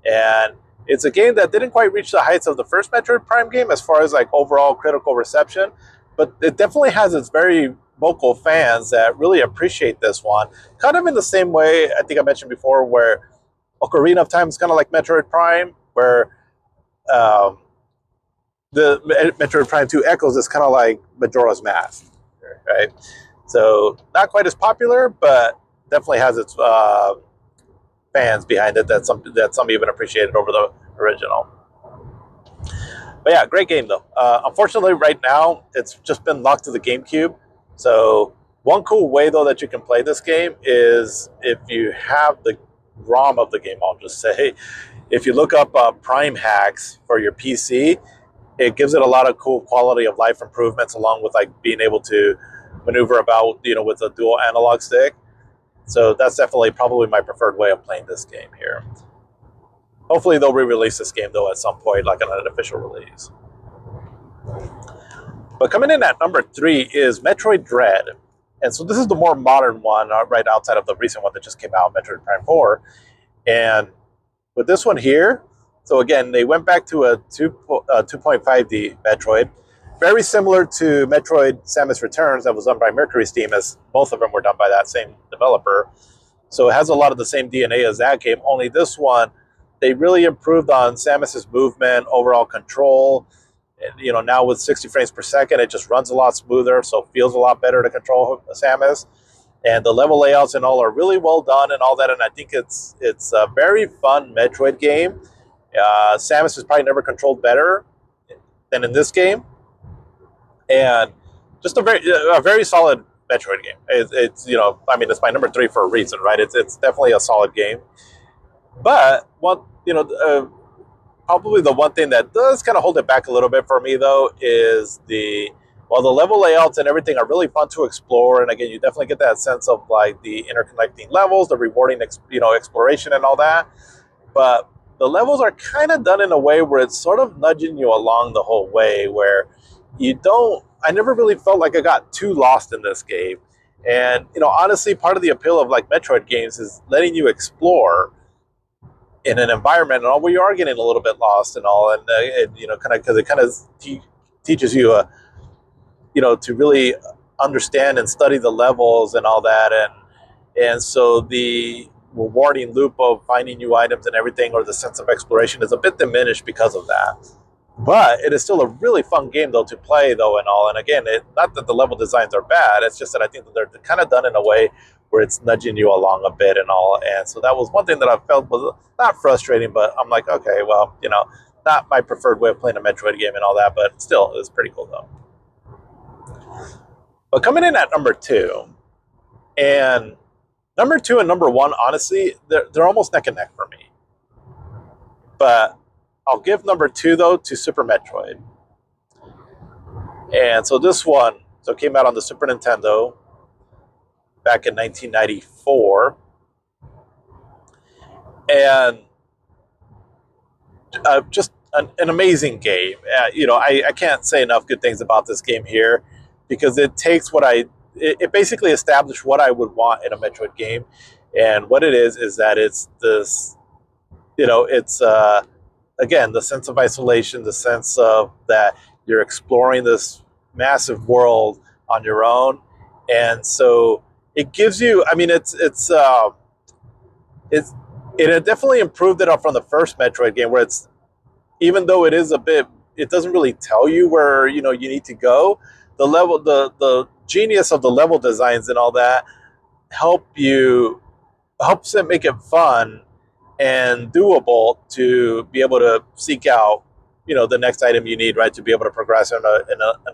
And it's a game that didn't quite reach the heights of the first Metroid Prime game as far as like overall critical reception, but it definitely has its very vocal fans that really appreciate this one. Kind of in the same way I think I mentioned before, where Ocarina of Time is kind of like Metroid Prime, where um, the Metroid Prime 2 Echoes is kind of like Majora's Mask, right? So not quite as popular, but definitely has its fans behind it that some even appreciated over the original. But yeah, great game though. Unfortunately, right now it's just been locked to the GameCube. So one cool way though that you can play this game is if you have the ROM of the game. I'll just say, if you look up Prime hacks for your PC, it gives it a lot of cool quality of life improvements, along with like being able to maneuver about, with a dual analog stick. So that's definitely probably my preferred way of playing this game here. Hopefully they'll re-release this game though at some point, like on an official release. But coming in at number 3 is Metroid Dread. And so this is the more modern one, right outside of the recent one that just came out, Metroid Prime 4. And with this one here, so again, they went back to a 2.5D Metroid, very similar to Metroid Samus Returns that was done by Mercury Steam, as both of them were done by that same developer. So it has a lot of the same DNA as that game, only this one, they really improved on Samus's movement, overall control. And, now with 60 frames per second, it just runs a lot smoother, so it feels a lot better to control Samus. And the level layouts and all are really well done and all that. And I think it's a very fun Metroid game. Samus is probably never controlled better than in this game, and just a very solid Metroid game. It's my number 3 for a reason, right? It's definitely a solid game. But probably the one thing that does kind of hold it back a little bit for me though is while the level layouts and everything are really fun to explore, and again you definitely get that sense of like the interconnecting levels, the rewarding exploration and all that, but the levels are kind of done in a way where it's sort of nudging you along the whole way, where I never really felt like I got too lost in this game. And honestly, part of the appeal of like Metroid games is letting you explore in an environment and all where you are getting a little bit lost and all, and kind of because it kind of teaches you to really understand and study the levels and all that, and so the rewarding loop of finding new items and everything, or the sense of exploration, is a bit diminished because of that. But it is still a really fun game though to play though and all. And again, not that the level designs are bad, it's just that I think that they're kind of done in a way where it's nudging you along a bit and all. And so that was one thing that I felt was not frustrating, but I'm like, okay, well, not my preferred way of playing a Metroid game and all that, but still, it was pretty cool though. But coming in at number 2, and number 2 and number 1, honestly, they're almost neck and neck for me. But I'll give number 2 though to Super Metroid. And so this one came out on the Super Nintendo back in 1994, and just an amazing game. I can't say enough good things about this game here, because it takes it basically established what I would want in a Metroid game. And what it is that it's this, it's again, the sense of isolation, the sense of that you're exploring this massive world on your own. And so it gives you. I mean, it's it definitely improved it up from the first Metroid game, where it's even though it is a bit, it doesn't really tell you where you need to go. The genius of the level designs and all that help you helps it make it fun and doable to be able to seek out the next item you need, right, to be able to progress in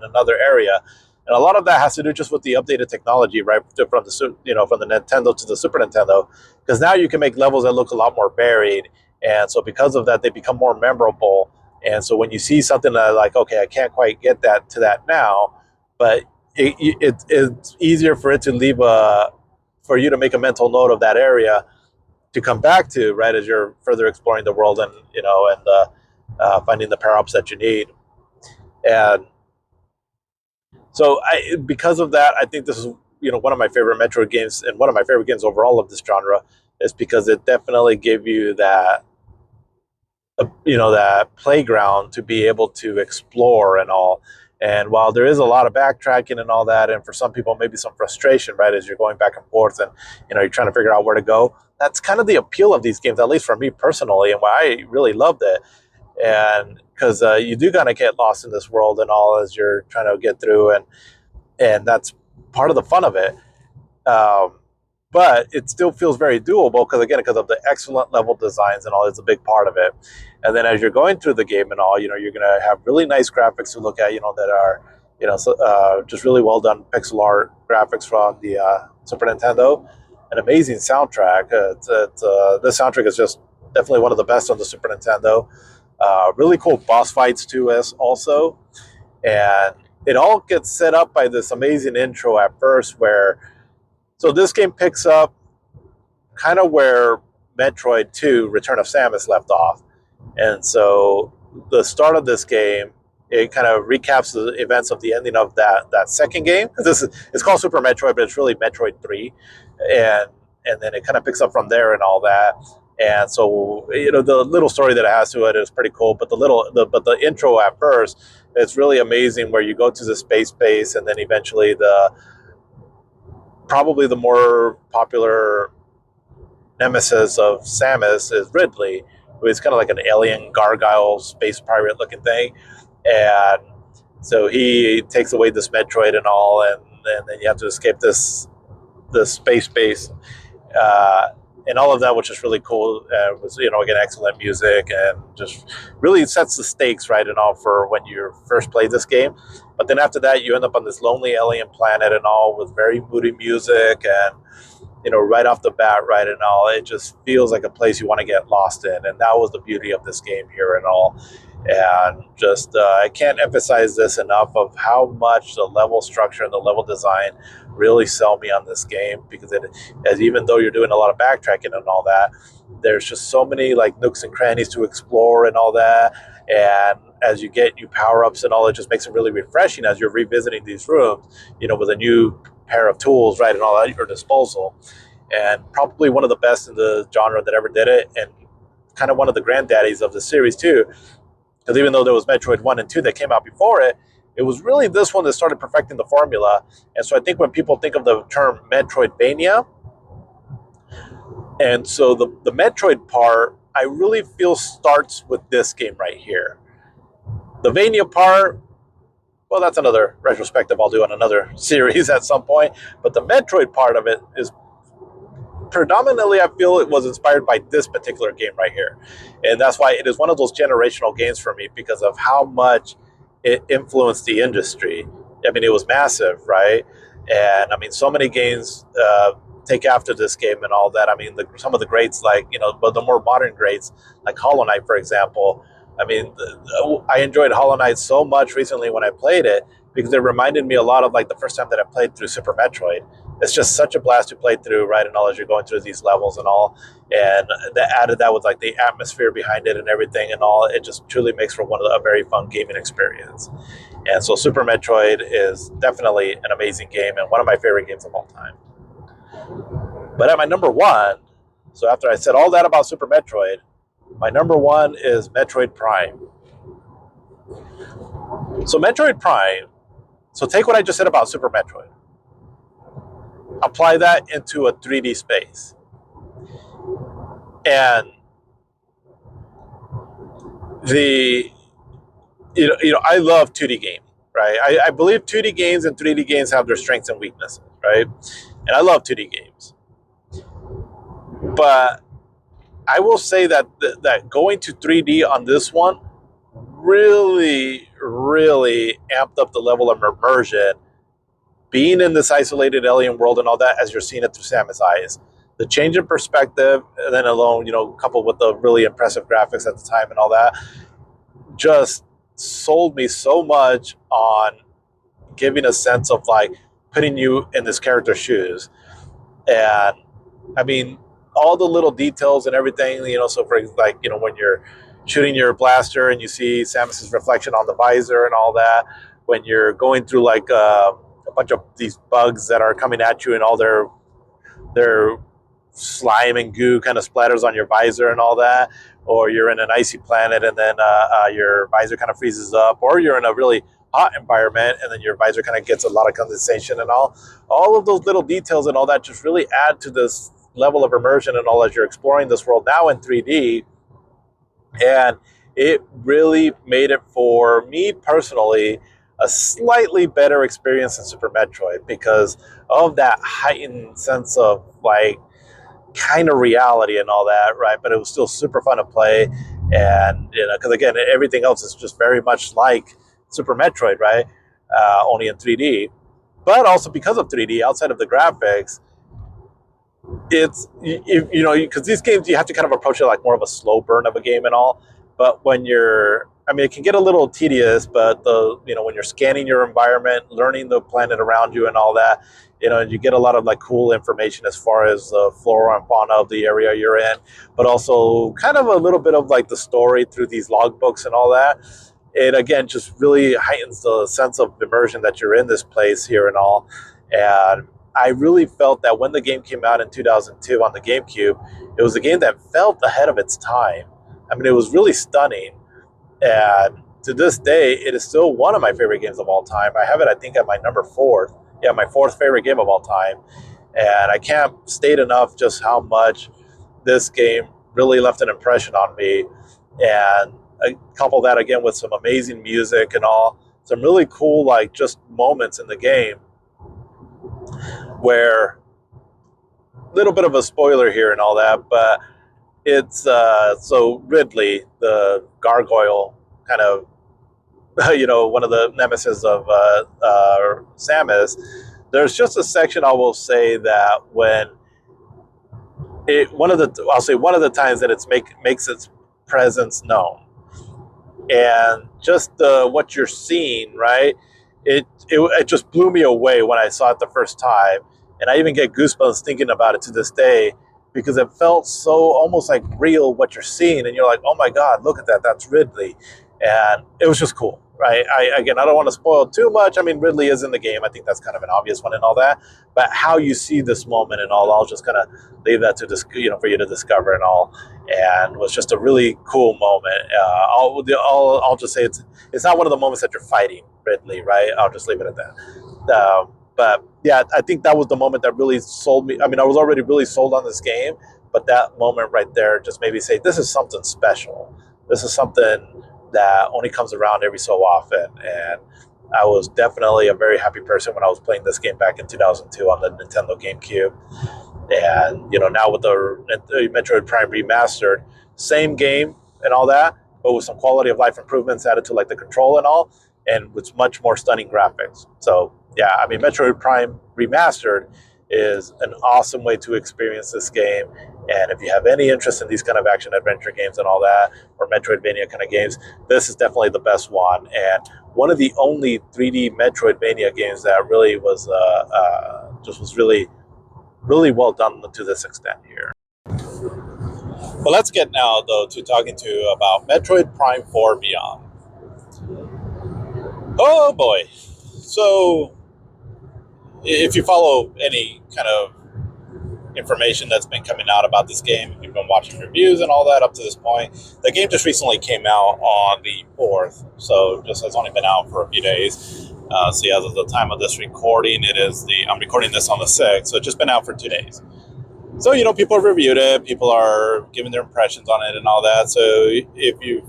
another area. And a lot of that has to do just with the updated technology, right, from the Nintendo to the Super Nintendo, because now you can make levels that look a lot more varied, and so because of that they become more memorable. And so when you see something that, like, okay, I can't quite get that to that now, but it's easier for it to leave a for you to make a mental note of that area to come back to, right, as you're further exploring the world, and finding the power ups that you need. And so, because of that, I think this is one of my favorite Metroid games, and one of my favorite games overall of this genre, is because it definitely gave you that that playground to be able to explore and all. And while there is a lot of backtracking and all that, and for some people maybe some frustration, right, as you're going back and forth, and you're trying to figure out where to go, that's kind of the appeal of these games, at least for me personally, and why I really loved it. And because you do kind of get lost in this world and all as you're trying to get through, and that's part of the fun of it. Um, but it still feels very doable because, again, because of the excellent level designs and all, is a big part of it. And then as you're going through the game and all, you're going to have really nice graphics to look at, that are just really well done pixel art graphics from the Super Nintendo. An amazing soundtrack. This soundtrack is just definitely one of the best on the Super Nintendo. Really cool boss fights too, as also. And it all gets set up by this amazing intro at first, where so this game picks up kind of where Metroid 2 Return of Samus left off. And so the start of this game, it kind of recaps the events of the ending of that second game. It's called Super Metroid, but it's really Metroid 3. And then it kind of picks up from there and all that. And so the little story that it has to it is pretty cool, but the intro at first, it's really amazing, where you go to the space base, and then eventually probably the more popular nemesis of Samus is Ridley, who is kind of like an alien gargoyle space pirate looking thing. And so he takes away this Metroid and all, and then you have to escape this space base. And all of that, which is really cool. Was again, excellent music, and just really sets the stakes, right, and all, for when you first play this game. But then after that, you end up on this lonely alien planet and all, with very moody music, and right off the bat, right, and all, it just feels like a place you want to get lost in. And that was the beauty of this game here and all. And just, I can't emphasize this enough of how much the level structure and the level design really sell me on this game, because as even though you're doing a lot of backtracking and all that, there's just so many like nooks and crannies to explore and all that. And as you get new power ups and all, it just makes it really refreshing as you're revisiting these rooms, with a new pair of tools, right, and all at your disposal. And probably one of the best in the genre that ever did it, and kind of one of the granddaddies of the series too. Because even though there was Metroid 1 and 2 that came out before it, it was really this one that started perfecting the formula. And so I think when people think of the term Metroidvania, and so the Metroid part, I really feel starts with this game right here. The Vania part, well, that's another retrospective I'll do on another series at some point. But the Metroid part of it is predominantly, I feel it was inspired by this particular game right here. And that's why it is one of those generational games for me, because of how much it influenced the industry. I mean, it was massive, right? And I mean, so many games take after this game and all that. I mean, some of the greats, like, but the more modern greats, like Hollow Knight, for example. I mean, I enjoyed Hollow Knight so much recently when I played it, because it reminded me a lot of like the first time that I played through Super Metroid. It's just such a blast to play through, right? And all, as you're going through these levels and all, and added that with like the atmosphere behind it and everything and all, it just truly makes for a very fun gaming experience. And so Super Metroid is definitely an amazing game and one of my favorite games of all time. But at my number one, so after I said all that about Super Metroid, my number one is Metroid Prime. So Metroid Prime, so take what I just said about Super Metroid. apply that into a 3D space. And the I love 2D games, right? I believe 2D games and 3D games have their strengths and weaknesses, right? And I love 2D games, but I will say that that going to 3D on this one really amped up the level of immersion. Being in this isolated alien world and all that, as you're seeing it through Samus eyes, the change in perspective, and then alone, coupled with the really impressive graphics at the time and all that, just sold me so much on giving a sense of like putting you in this character's shoes. And I mean, all the little details and everything, so for like, when you're shooting your blaster and you see Samus's reflection on the visor and all that, when you're going through like a bunch of these bugs that are coming at you and all their slime and goo kind of splatters on your visor and all that, or you're in an icy planet and then your visor kind of freezes up, or you're in a really hot environment and then your visor kind of gets a lot of condensation and all of those little details and all that just really add to this level of immersion and all as you're exploring this world now in 3D. And it really made it, for me personally, a slightly better experience than Super Metroid because of that heightened sense of like kind of reality and all that, right? But it was still super fun to play, and because again, everything else is just very much like Super Metroid, right? Only in 3D, but also because of 3D, outside of the graphics, it's because these games you have to kind of approach it like more of a slow burn of a game and all. But when it can get a little tedious, but when you're scanning your environment, learning the planet around you and all that, you get a lot of like cool information as far as the flora and fauna of the area you're in, but also kind of a little bit of like the story through these logbooks and all that. It again just really heightens the sense of immersion that you're in this place here and all. And I really felt that when the game came out in 2002 on the GameCube, it was a game that felt ahead of its time. I mean, it was really stunning. And to this day, it is still one of my favorite games of all time. I have it, I think, at my number fourth. Yeah, my fourth favorite game of all time. And I can't state enough just how much this game really left an impression on me. And I couple that again with some amazing music and all, some really cool, like, just moments in the game where, little bit of a spoiler here and all that, but it's so Ridley, the gargoyle, kind of one of the nemesis of Samus. There's just a section I will say that when one of the times that makes its presence known, and just what you're seeing, right? It just blew me away when I saw it the first time, and I even get goosebumps thinking about it to this day because it felt so almost like real what you're seeing, and you're like, oh my god, look at that, that's Ridley, and it was just cool, right? I don't want to spoil too much. I mean, Ridley is in the game. I think that's kind of an obvious one and all that, but how you see this moment and all, I'll just kind of leave that to for you to discover and all. And was just a really cool moment. I'll just say it's not one of the moments that you're fighting Ridley, right? I'll just leave it at that. But yeah, I think that was the moment that really sold me. I mean, I was already really sold on this game, but that moment right there just made me say, this is something special. This is something that only comes around every so often. And I was definitely a very happy person when I was playing this game back in 2002 on the Nintendo GameCube. And now with the Metroid Prime remastered, same game and all that, but with some quality of life improvements added to like the control and all, and with much more stunning graphics. So yeah, I mean, Metroid Prime remastered is an awesome way to experience this game. And if you have any interest in these kind of action adventure games and all that, or Metroidvania kind of games, this is definitely the best one. And one of the only 3D Metroidvania games that really was just was really well done to this extent here. But let's get now, though, to talking to you about Metroid Prime 4 Beyond. Oh boy. So, if you follow any kind of information that's been coming out about this game, if you've been watching reviews and all that up to this point, the game just recently came out on the 4th, so just has only been out for a few days. So as of the time of this recording, I'm recording this on the 6th, so it's just been out for 2 days. So, people have reviewed it, people are giving their impressions on it and all that. So if you've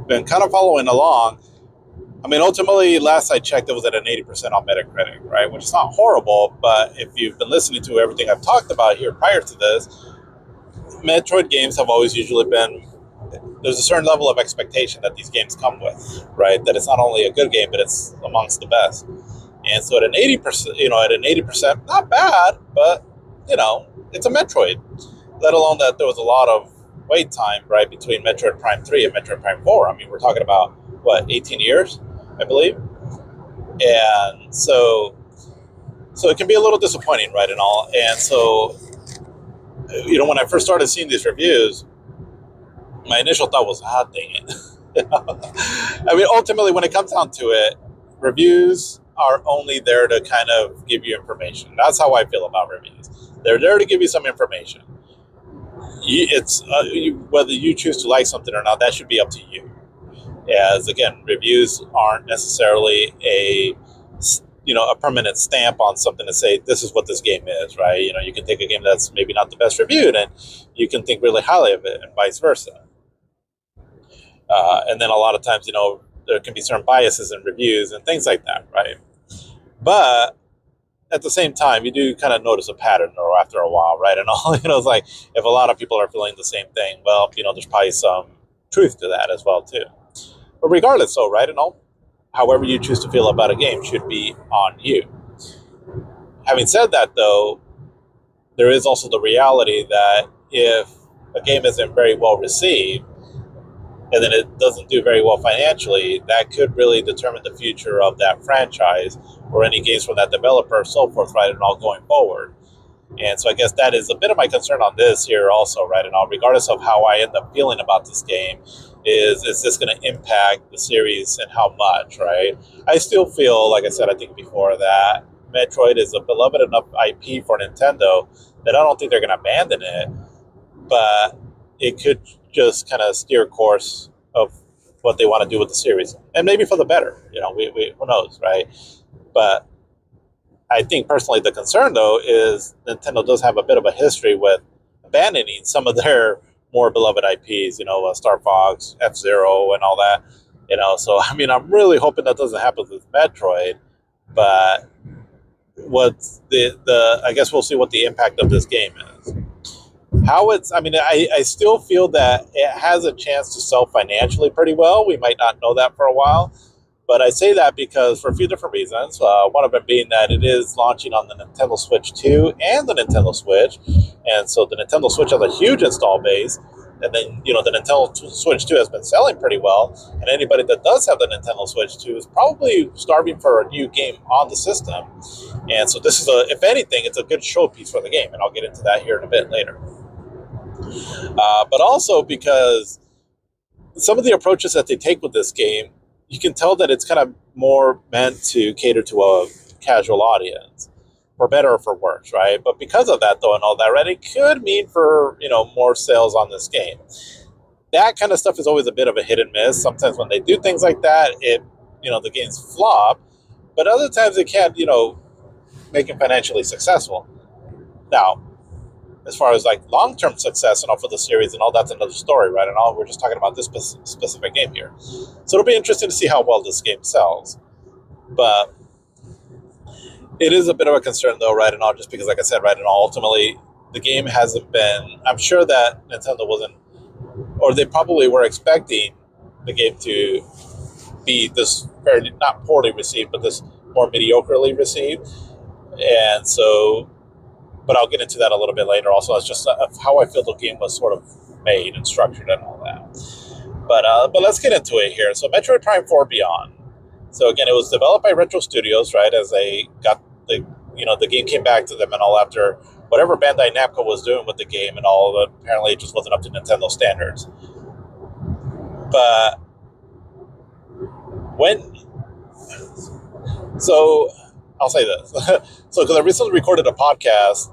been kind of following along, ultimately, last I checked, it was at an 80% on Metacritic, right? Which is not horrible, but if you've been listening to everything I've talked about here prior to this, Metroid games have always usually been, there's a certain level of expectation that these games come with, right? That it's not only a good game, but it's amongst the best. And so at an 80%, not bad, but, it's a Metroid. Let alone that there was a lot of wait time, right, between Metroid Prime 3 and Metroid Prime 4. We're talking about, 18 years, I believe? And so it can be a little disappointing, right, and all. And so, when I first started seeing these reviews, my initial thought was, dang it. Ultimately, when it comes down to it, reviews are only there to kind of give you information. That's how I feel about reviews. They're there to give you some information. Whether you choose to like something or not, that should be up to you. As again, reviews aren't necessarily a permanent stamp on something to say this is what this game is, right? You can take a game that's maybe not the best reviewed and you can think really highly of it, and vice versa. And then a lot of times, there can be certain biases in reviews and things like that, right? But at the same time, you do kind of notice a pattern or after a while, right? And all, it's like if a lot of people are feeling the same thing, well, there's probably some truth to that as well too. But regardless, though, right, and all, however you choose to feel about a game should be on you. Having said that, though, there is also the reality that if a game isn't very well received, and then it doesn't do very well financially, that could really determine the future of that franchise or any games from that developer, so forth, right, and all going forward. And so I guess that is a bit of my concern on this here also, right, and all, regardless of how I end up feeling about this game, is this going to impact the series and how much, right? I still feel, like I said, I think before, that Metroid is a beloved enough IP for Nintendo that I don't think they're going to abandon it, but it could just kind of steer course of what they want to do with the series, and maybe for the better. Who knows, right? But I think personally the concern, though, is Nintendo does have a bit of a history with abandoning some of their more beloved IPs, Star Fox, F-Zero, and all that. So I'm really hoping that doesn't happen with Metroid, but what's I guess we'll see what the impact of this game is. How it's, I still feel that it has a chance to sell financially pretty well. We might not know that for a while, but I say that because for a few different reasons. One of them being that it is launching on the Nintendo Switch 2 and the Nintendo Switch. And so the Nintendo Switch has a huge install base. And then, the Nintendo Switch 2 has been selling pretty well. And anybody that does have the Nintendo Switch 2 is probably starving for a new game on the system. And so this is, if anything, it's a good showpiece for the game. And I'll get into that here in a bit later. But also because some of the approaches that they take with this game, you can tell that it's kind of more meant to cater to a casual audience, for better or for worse, right? But because of that, though, and all that, right, it could mean for, more sales on this game. That kind of stuff is always a bit of a hit and miss. Sometimes when they do things like that, the games flop, but other times it can, make them financially successful. Now, as far as like long-term success and all for the series and all, that's another story, right? And all, we're just talking about this specific game here. So it'll be interesting to see how well this game sells. But it is a bit of a concern, though, right? And all, just because, like I said, right, and all, ultimately the game hasn't been, I'm sure that Nintendo wasn't, or they probably were expecting the game to be this very, not poorly received, but this more mediocrely received. And so, but I'll get into that a little bit later. Also, it's just how I feel the game was sort of made and structured and all that. But let's get into it here. So, Metroid Prime 4 Beyond. So again, it was developed by Retro Studios, right? As they got the game came back to them and all after whatever Bandai Namco was doing with the game and all. Apparently, it just wasn't up to Nintendo standards. But I'll say this. So, because I recently recorded a podcast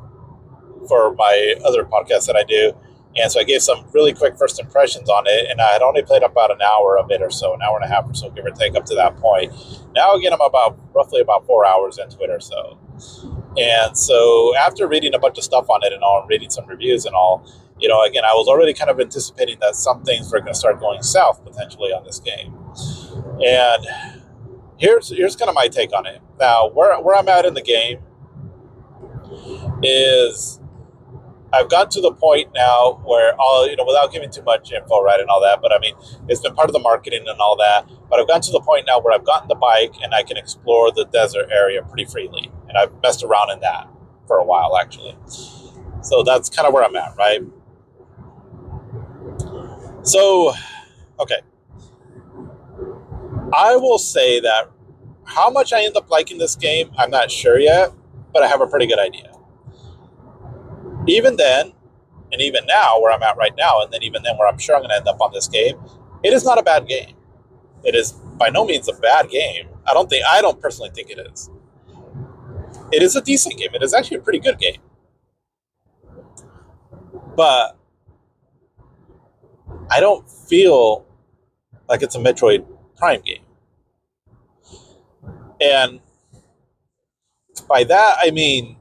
for my other podcast that I do, And so I gave some really quick first impressions on it, and I had only played about an hour of it or so, an hour and a half or so, give or take, up to that point. Now again, I'm roughly about 4 hours into it or so. And so after reading a bunch of stuff on it and all, and reading some reviews and all, again, I was already kind of anticipating that some things were going to start going south potentially on this game. And here's kind of my take on it. Now, where I'm at in the game is I've got to the point now where without giving too much info, right, and all that, but I mean, it's been part of the marketing and all that, but I've gotten to the point now where I've gotten the bike and I can explore the desert area pretty freely. And I've messed around in that for a while, actually. So that's kind of where I'm at, right? So, okay. I will say that how much I end up liking this game, I'm not sure yet, but I have a pretty good idea. Even then, and even now, where I'm at right now, and then even then where I'm sure I'm going to end up on this game, it is not a bad game. It is by no means a bad game. I don't personally think it is. It is a decent game. It is actually a pretty good game. But I don't feel like it's a Metroid Prime game. And by that, I mean,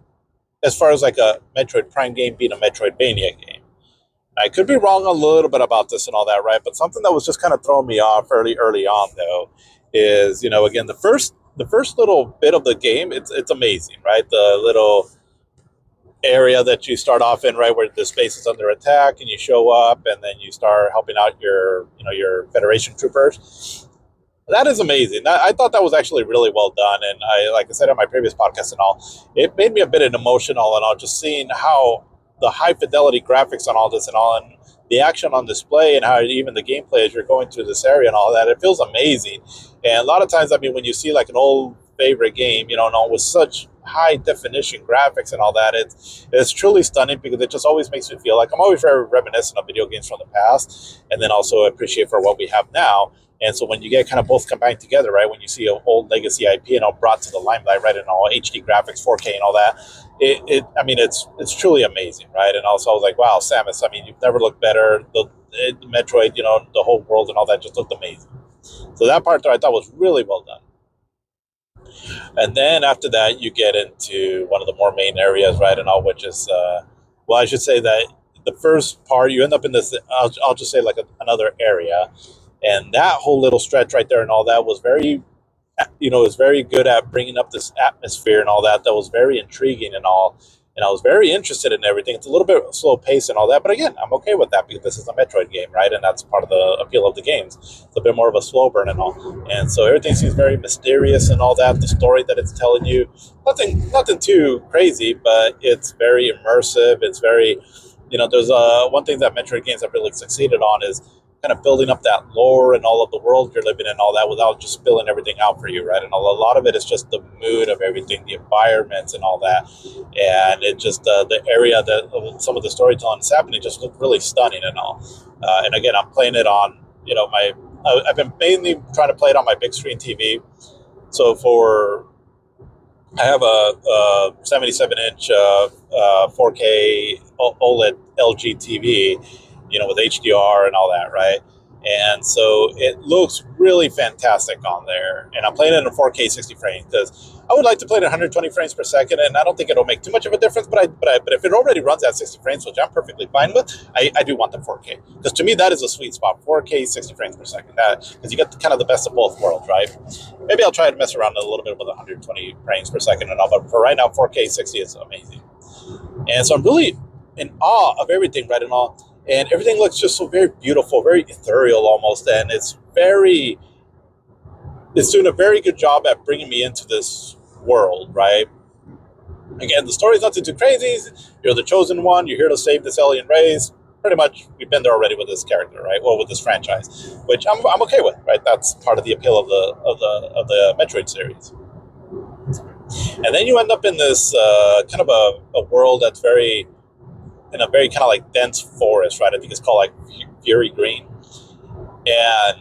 as far as like a Metroid Prime game being a Metroidvania game. I could be wrong a little bit about this and all that, right? But something that was just kind of throwing me off early on, though, is, again, the first little bit of the game, it's amazing, right? The little area that you start off in, right, where the space is under attack, and you show up, and then you start helping out your Federation troopers. That is amazing. I thought that was actually really well done, and like I said on my previous podcast and all, it made me a bit emotional and all, just seeing how the high fidelity graphics on all this and all, and the action on display, and how even the gameplay as you're going through this area and all that, it feels amazing. And a lot of times, I mean, when you see like an old favorite game, and all with such high definition graphics and all that, it's truly stunning, because it just always makes me feel like I'm always very reminiscent of video games from the past, and then also appreciate for what we have now. And so when you get kind of both combined together, right, when you see an old legacy IP and all brought to the limelight, right, and all HD graphics, 4K and all that, it's truly amazing, right? And also I was like, wow, Samus, I mean, you've never looked better. The Metroid, the whole world and all that just looked amazing. So that part there I thought was really well done. And then after that, you get into one of the more main areas, right, and all, which is, I should say that the first part, you end up in this, I'll just say like another area. And that whole little stretch right there and all that was very, was very good at bringing up this atmosphere and all that. That was very intriguing and all. And I was very interested in everything. It's a little bit slow pace and all that. But again, I'm okay with that, because this is a Metroid game, right? And that's part of the appeal of the games. It's a bit more of a slow burn and all. And so everything seems very mysterious and all that. The story that it's telling you, nothing too crazy, but it's very immersive. It's very, there's one thing that Metroid games have really succeeded on is kind of building up that lore and all of the world you're living in, all that, without just spilling everything out for you, right? And a lot of it is just the mood of everything, the environments and all that, and it just the area that some of the storytelling is happening just looked really stunning and all. And again, I'm playing it on I've been mainly trying to play it on my big screen TV. So I have a 77-inch 4K OLED LG TV, with HDR and all that, right? And so it looks really fantastic on there. And I'm playing it in 4K 60 frames, because I would like to play it at 120 frames per second, and I don't think it'll make too much of a difference. But if it already runs at 60 frames, which I'm perfectly fine with, I do want the 4K, because to me that is a sweet spot. 4K 60 frames per second, because you get kind of the best of both worlds, right? Maybe I'll try to mess around a little bit with 120 frames per second and all, but for right now, 4K 60 is amazing. And so I'm really in awe of everything, right, and all. And everything looks just so very beautiful, very ethereal almost, and it's doing a very good job at bringing me into this world, right? Again, the story's nothing too crazy. You're the chosen one. You're here to save this alien race. Pretty much, we've been there already with this character, right? Well, with this franchise, which I'm okay with, right? That's part of the appeal of the Metroid series. And then you end up in this kind of a world that's in a very kind of like dense forest, right? I think it's called like Fury Green. And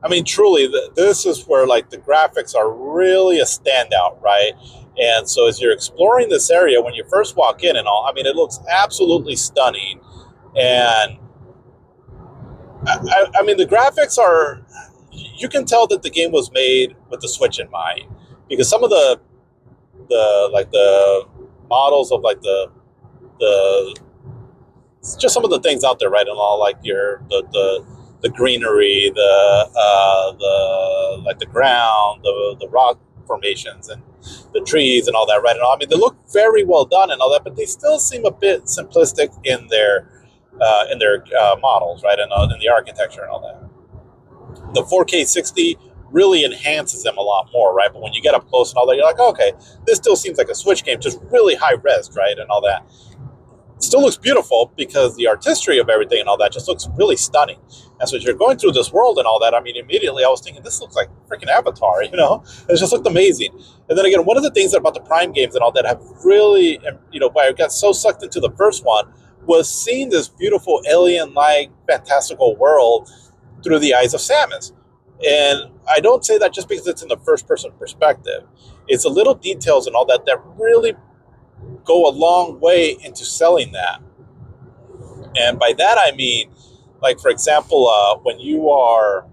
I mean, truly, this is where like the graphics are really a standout, right? And so as you're exploring this area, when you first walk in and all, I mean, it looks absolutely stunning. And I mean, the graphics are, you can tell that the game was made with the Switch in mind, because some of the models of like the just some of the things out there, right? And all like the greenery, the like the ground, the rock formations, and the trees and all that, right? And all, I mean, they look very well done and all that, but they still seem a bit simplistic in their models, right? And in the architecture and all that. The 4K 60 really enhances them a lot more, right? But when you get up close and all that, you're like, oh, okay, this still seems like a Switch game, just really high res, right? And all that. It still looks beautiful because the artistry of everything and all that just looks really stunning. And so as you're going through this world and all that, I mean, immediately I was thinking, this looks like freaking Avatar, you know? It just looked amazing. And then again, one of the things about the Prime games and all that have really, you know, why I got so sucked into the first one was seeing this beautiful alien-like fantastical world through the eyes of Samus. And I don't say that just because it's in the first-person perspective. It's the little details and all that that really go a long way into selling that. And by that I mean, like, for example, when you are,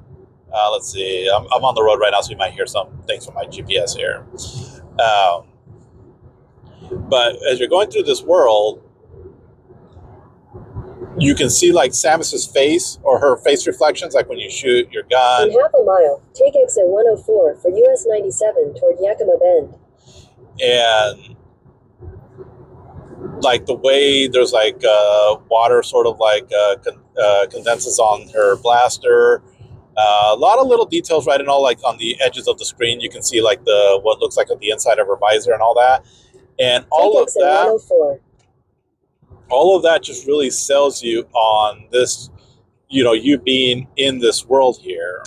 let's see, I'm on the road right now, so you might hear some things from my GPS here. But as you're going through this world, you can see like Samus's face or her face reflections, like when you shoot your gun. In half a mile, take exit 104 for US 97 toward Yakima Bend. And like the way there's like water sort of like condenses on her blaster. A lot of little details, right, and all like on the edges of the screen, you can see like the what looks like the inside of her visor and all that, and all of that just really sells you on this, you know, you being in this world here.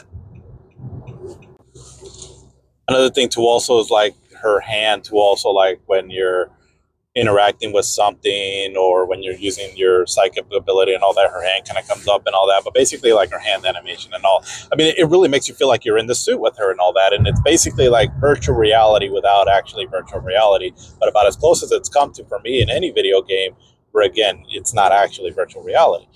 Another thing too also is like her hand to also like when you're interacting with something or when you're using your psychic ability and all that, her hand kind of comes up and all that. But basically, like her hand animation and all. I mean, it really makes you feel like you're in the suit with her and all that. And it's basically like virtual reality without actually virtual reality, but about as close as it's come to for me in any video game where, again, it's not actually virtual reality.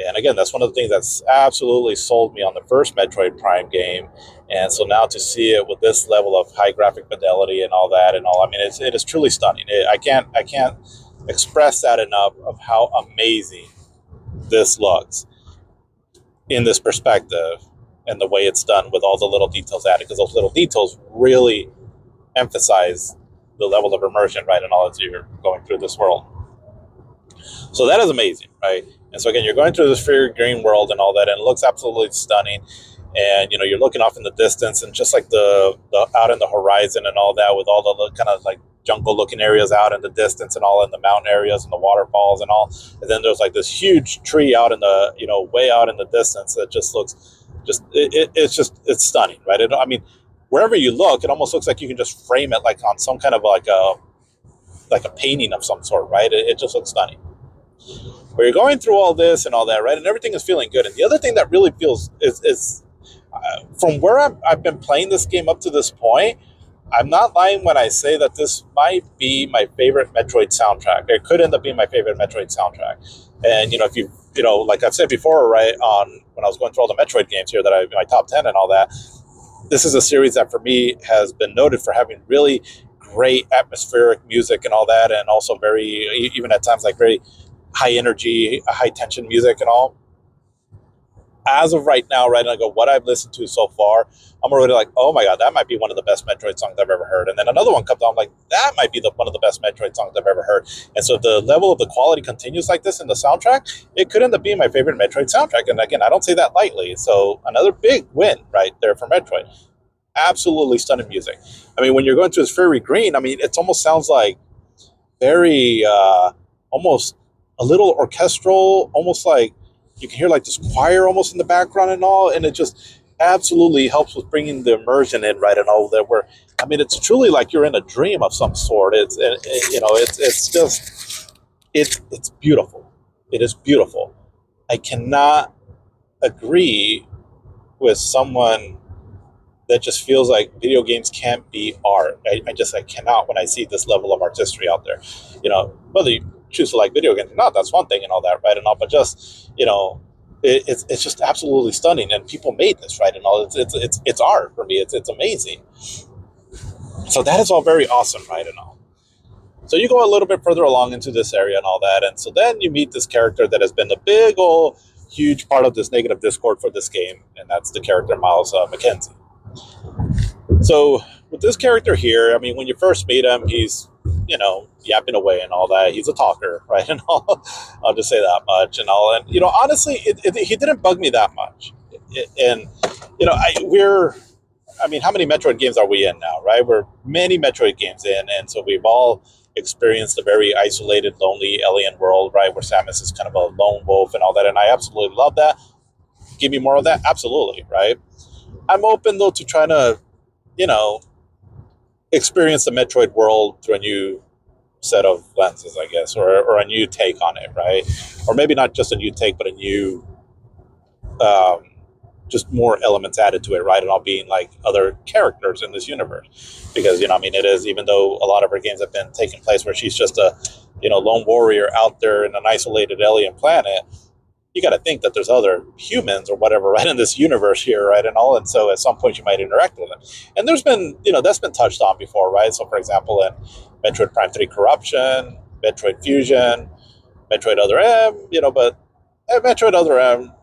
And again, that's one of the things that's absolutely sold me on the first Metroid Prime game. And so now to see it with this level of high graphic fidelity and all that and all, I mean, it is truly stunning. I can't express that enough of how amazing this looks in this perspective and the way it's done with all the little details added, because those little details really emphasize the level of immersion, right, and all as you're going through this world. So that is amazing, right? And so again, you're going through this fairy green world and all that, and it looks absolutely stunning. And you know, you're looking off in the distance, and just like the out in the horizon and all that, with all the kind of like jungle-looking areas out in the distance and all in the mountain areas and the waterfalls and all. And then there's like this huge tree out in the, you know, way out in the distance that just looks it's stunning, right? I mean, wherever you look, it almost looks like you can just frame it like on some kind of like a painting of some sort, right? It just looks stunning. Where you're going through all this and all that, right? And everything is feeling good. And the other thing that really feels is from where I've been playing this game up to this point, I'm not lying when I say that this might be my favorite Metroid soundtrack. It could end up being my favorite Metroid soundtrack. And, you know, if you know, like I've said before, right, on when I was going through all the Metroid games here that I my top 10 and all that, this is a series that for me has been noted for having really great atmospheric music and all that, and also very, even at times, like very high energy, high tension music and all. As of right now, right, and I go, what I've listened to so far, I'm already like, oh my God, that might be one of the best Metroid songs I've ever heard. And then another one comes on, I'm like, that might be one of the best Metroid songs I've ever heard. And so if the level of the quality continues like this in the soundtrack, it could end up being my favorite Metroid soundtrack. And again, I don't say that lightly. So another big win right there for Metroid. Absolutely stunning music. I mean, when you're going through this fairy green, I mean, it almost sounds like very, almost a little orchestral, almost like you can hear like this choir almost in the background and all, and it just absolutely helps with bringing the immersion in, right, and all that. Where, I mean, it's truly like you're in a dream of some sort. It's you know, it's just it's beautiful. It is beautiful. I cannot agree with someone that just feels like video games can't be art. I cannot when I see this level of artistry out there. You know, whether choose to like video games or not, that's one thing and all that, right? And all, but just, it's just absolutely stunning, and people made this, right? And all, it's art for me. It's amazing. So that is all very awesome, right? And all. So you go a little bit further along into this area and all that, and so then you meet this character that has been a big old huge part of this negative discord for this game, and that's the character Miles McKenzie. So with this character here, I mean, when you first meet him, he's, yapping away and all that. He's a talker, right? And all, I'll just say that much and all. And, honestly, he didn't bug me that much. And, I mean, how many Metroid games are we in now, right? We're many Metroid games in. And so we've all experienced a very isolated, lonely alien world, right? Where Samus is kind of a lone wolf and all that. And I absolutely love that. Give me more of that? Absolutely, right? I'm open, though, to trying to, experience the Metroid world through a new set of lenses, I guess, or a new take on it, right? Or maybe not just a new take, but a new, just more elements added to it, right? And all being like other characters in this universe. Because, it is, even though a lot of her games have been taking place where she's just a, lone warrior out there in an isolated alien planet, you got to think that there's other humans or whatever right in this universe here, right? And all, and so at some point you might interact with them. And there's been, that's been touched on before, right? So for example, in Metroid Prime 3 Corruption, Metroid Fusion, Metroid Other M, but Metroid Other M,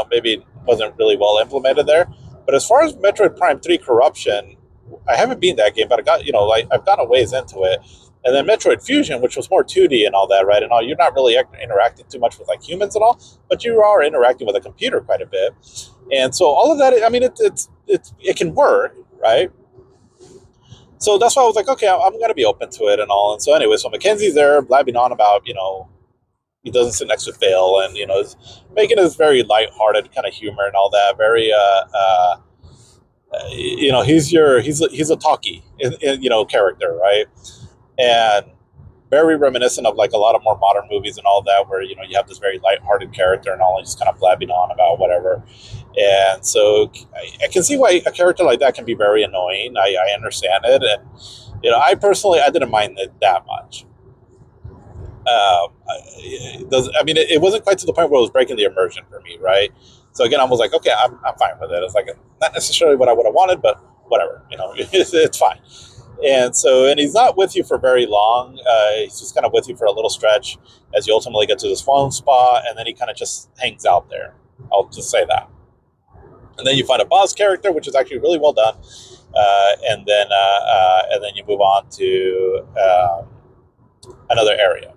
maybe wasn't really well implemented there. But as far as Metroid Prime 3 Corruption, I haven't beaten that game, but I got, I've gone a ways into it. And then Metroid Fusion, which was more 2D and all that, right? And all, you're not really interacting too much with like humans and all, but you are interacting with a computer quite a bit. And so all of that, I mean, it can work, right? So that's why I was like, okay, I'm going to be open to it and all. And so anyway, so Mackenzie's there blabbing on about, he doesn't sit next to Phil, and, is making this very lighthearted kind of humor and all that. Very, he's a talkie, character, right? And very reminiscent of like a lot of more modern movies and all that, where you have this very lighthearted character and all, and just kind of blabbing on about whatever. And so I can see why a character like that can be very annoying. I understand it, and I personally I didn't mind it that much. It wasn't quite to the point where it was breaking the immersion for me, right? So again, I was like, okay, I'm fine with it. It's like not necessarily what I would have wanted, but whatever, it's fine. And he's not with you for very long. He's just kind of with you for a little stretch as you ultimately get to this one spot, and then he kind of just hangs out there. I'll just say that. And then you find a boss character, which is actually really well done. And then you move on to another area.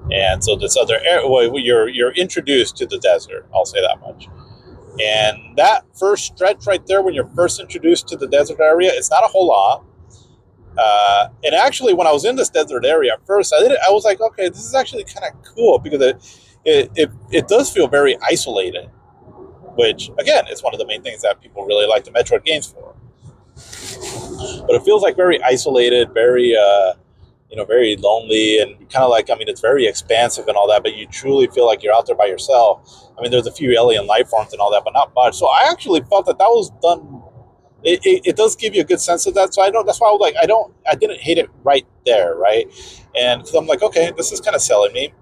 And so this other area, well, you're introduced to the desert. I'll say that much. And that first stretch right there, when you're first introduced to the desert area, it's not a whole lot. And actually, when I was in this desert area at first, I was like, okay, this is actually kind of cool, because it does feel very isolated, which again is one of the main things that people really like the Metroid games for. But it feels like very isolated, very very lonely, and kind of like, it's very expansive and all that, but you truly feel like you're out there by yourself. There's a few alien life forms and all that, but not much. So I actually felt that was done. It does give you a good sense of that. So I know that's why I was like, I didn't hate it right there, right? And because I'm like, okay, this is kind of selling me.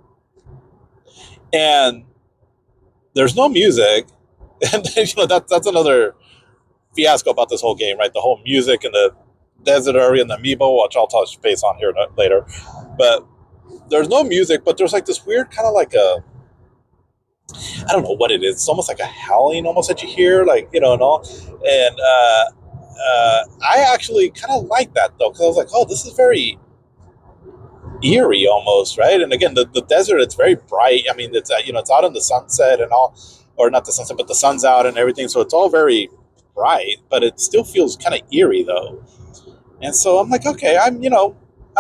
And there's no music, and that's another fiasco about this whole game, right? The whole music and the desert area and the amiibo, which I'll touch base on here later. But there's no music, but there's like this weird kind of like I don't know what it is. It's almost like a howling almost that you hear, like, and all. And I actually kind of like that, though, because I was like, oh, this is very eerie almost, right? And again, the desert, it's very bright. It's it's out in the sunset and all, or not the sunset, but the sun's out and everything. So it's all very bright, but it still feels kind of eerie, though. And so I'm like, okay, I'm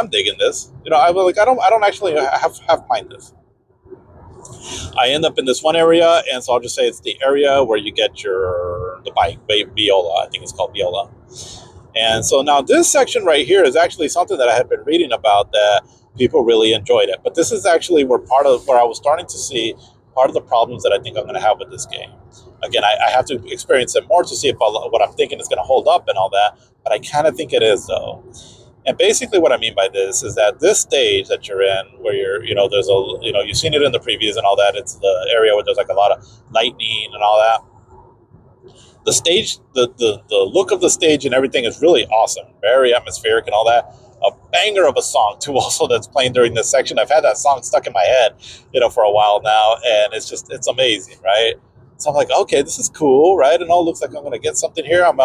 digging this. I was like, I don't actually have mind this. I end up in this one area, and so I'll just say it's the area where you get the bike, Viola. I think it's called Viola. And so now this section right here is actually something that I had been reading about that people really enjoyed it. But this is actually where I was starting to see part of the problems that I think I'm going to have with this game. Again, I have to experience it more to see if what I'm thinking is going to hold up and all that. But I kind of think it is, though. And basically, what I mean by this is that this stage that you're in, where there's you've seen it in the previews and all that. It's the area where there's like a lot of lightning and all that. The stage, the look of the stage and everything is really awesome, very atmospheric and all that. A banger of a song too, also that's playing during this section. I've had that song stuck in my head, for a while now, and it's amazing, right? So I'm like, okay, this is cool, right? And all looks like I'm gonna get something here. I'm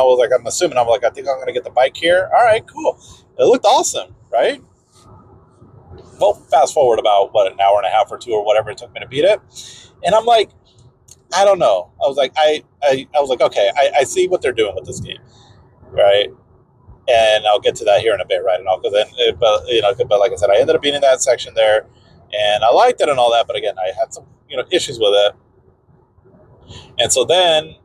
assuming I think I'm gonna get the bike here. All right, cool. It looked awesome, right? Well, fast forward about an hour and a half or two or whatever it took me to beat it, and I'm like, I don't know. I was like, I was like, okay, I see what they're doing with this game, right? And I'll get to that here in a bit, right? And but like I said, I ended up being in that section there, and I liked it and all that. But again, I had some issues with it, and so then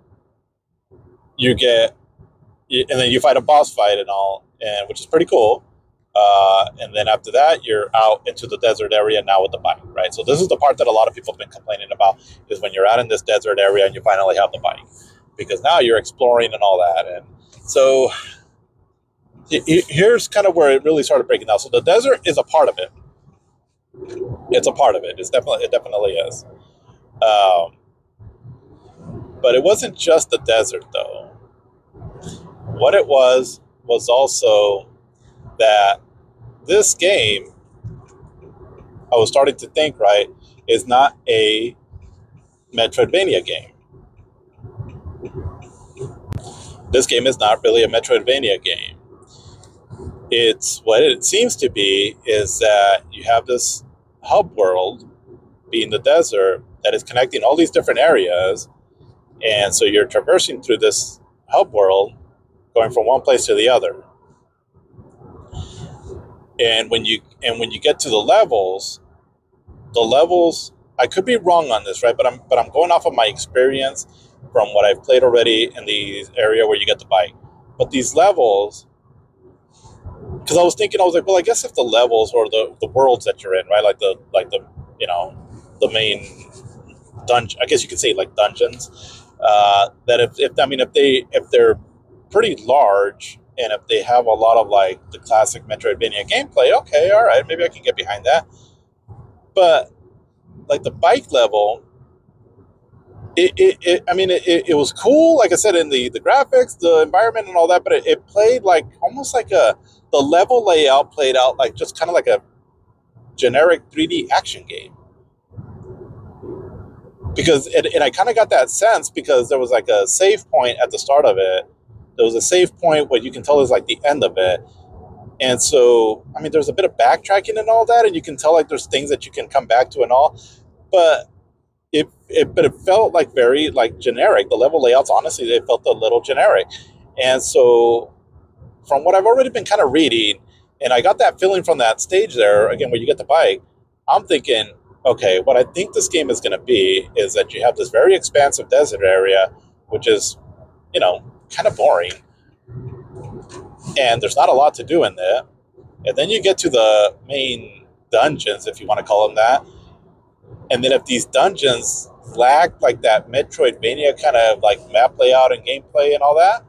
and then you fight a boss fight and all, and which is pretty cool. And then after that, you're out into the desert area now with the bike, right? So this is the part that a lot of people have been complaining about, is when you're out in this desert area and you finally have the bike, because now you're exploring and all that. And so here's kind of where it really started breaking down. So the desert is a part of it. It's a part of it. It definitely is. But it wasn't just the desert, though. What it was also that this game, I was starting to think, right, is not a Metroidvania game. This game is not really a Metroidvania game. It's what it seems to be is that you have this hub world, being the desert, that is connecting all these different areas, and so you're traversing through this hub world, going from one place to the other. And when you get to the levels, I could be wrong on this, right? But I'm going off of my experience from what I've played already in the area where you get the bike. But these levels, because I was like, well, I guess if the levels or the worlds that you're in, right, like the the main dungeon, I guess you could say like dungeons, that if they're pretty large, and if they have a lot of like the classic Metroidvania gameplay, okay, all right, maybe I can get behind that. But like the bike level, it was cool, like I said, in the graphics, the environment and all that, but it played like almost like the level layout played out like just kind of like a generic 3D action game. Because and I kind of got that sense because there was like a save point at the start of it. There was a save point what you can tell is like the end of it. And so, there's a bit of backtracking and all that, and you can tell like there's things that you can come back to and all, but it felt like very like generic. The level layouts, honestly, they felt a little generic. And so, from what I've already been kind of reading, and I got that feeling from that stage there again where you get the bike, I'm thinking, okay, what I think this game is going to be is that you have this very expansive desert area, which is, kind of boring. And there's not a lot to do in there. And then you get to the main dungeons, if you want to call them that. And then if these dungeons lack like that Metroidvania kind of like map layout and gameplay and all that,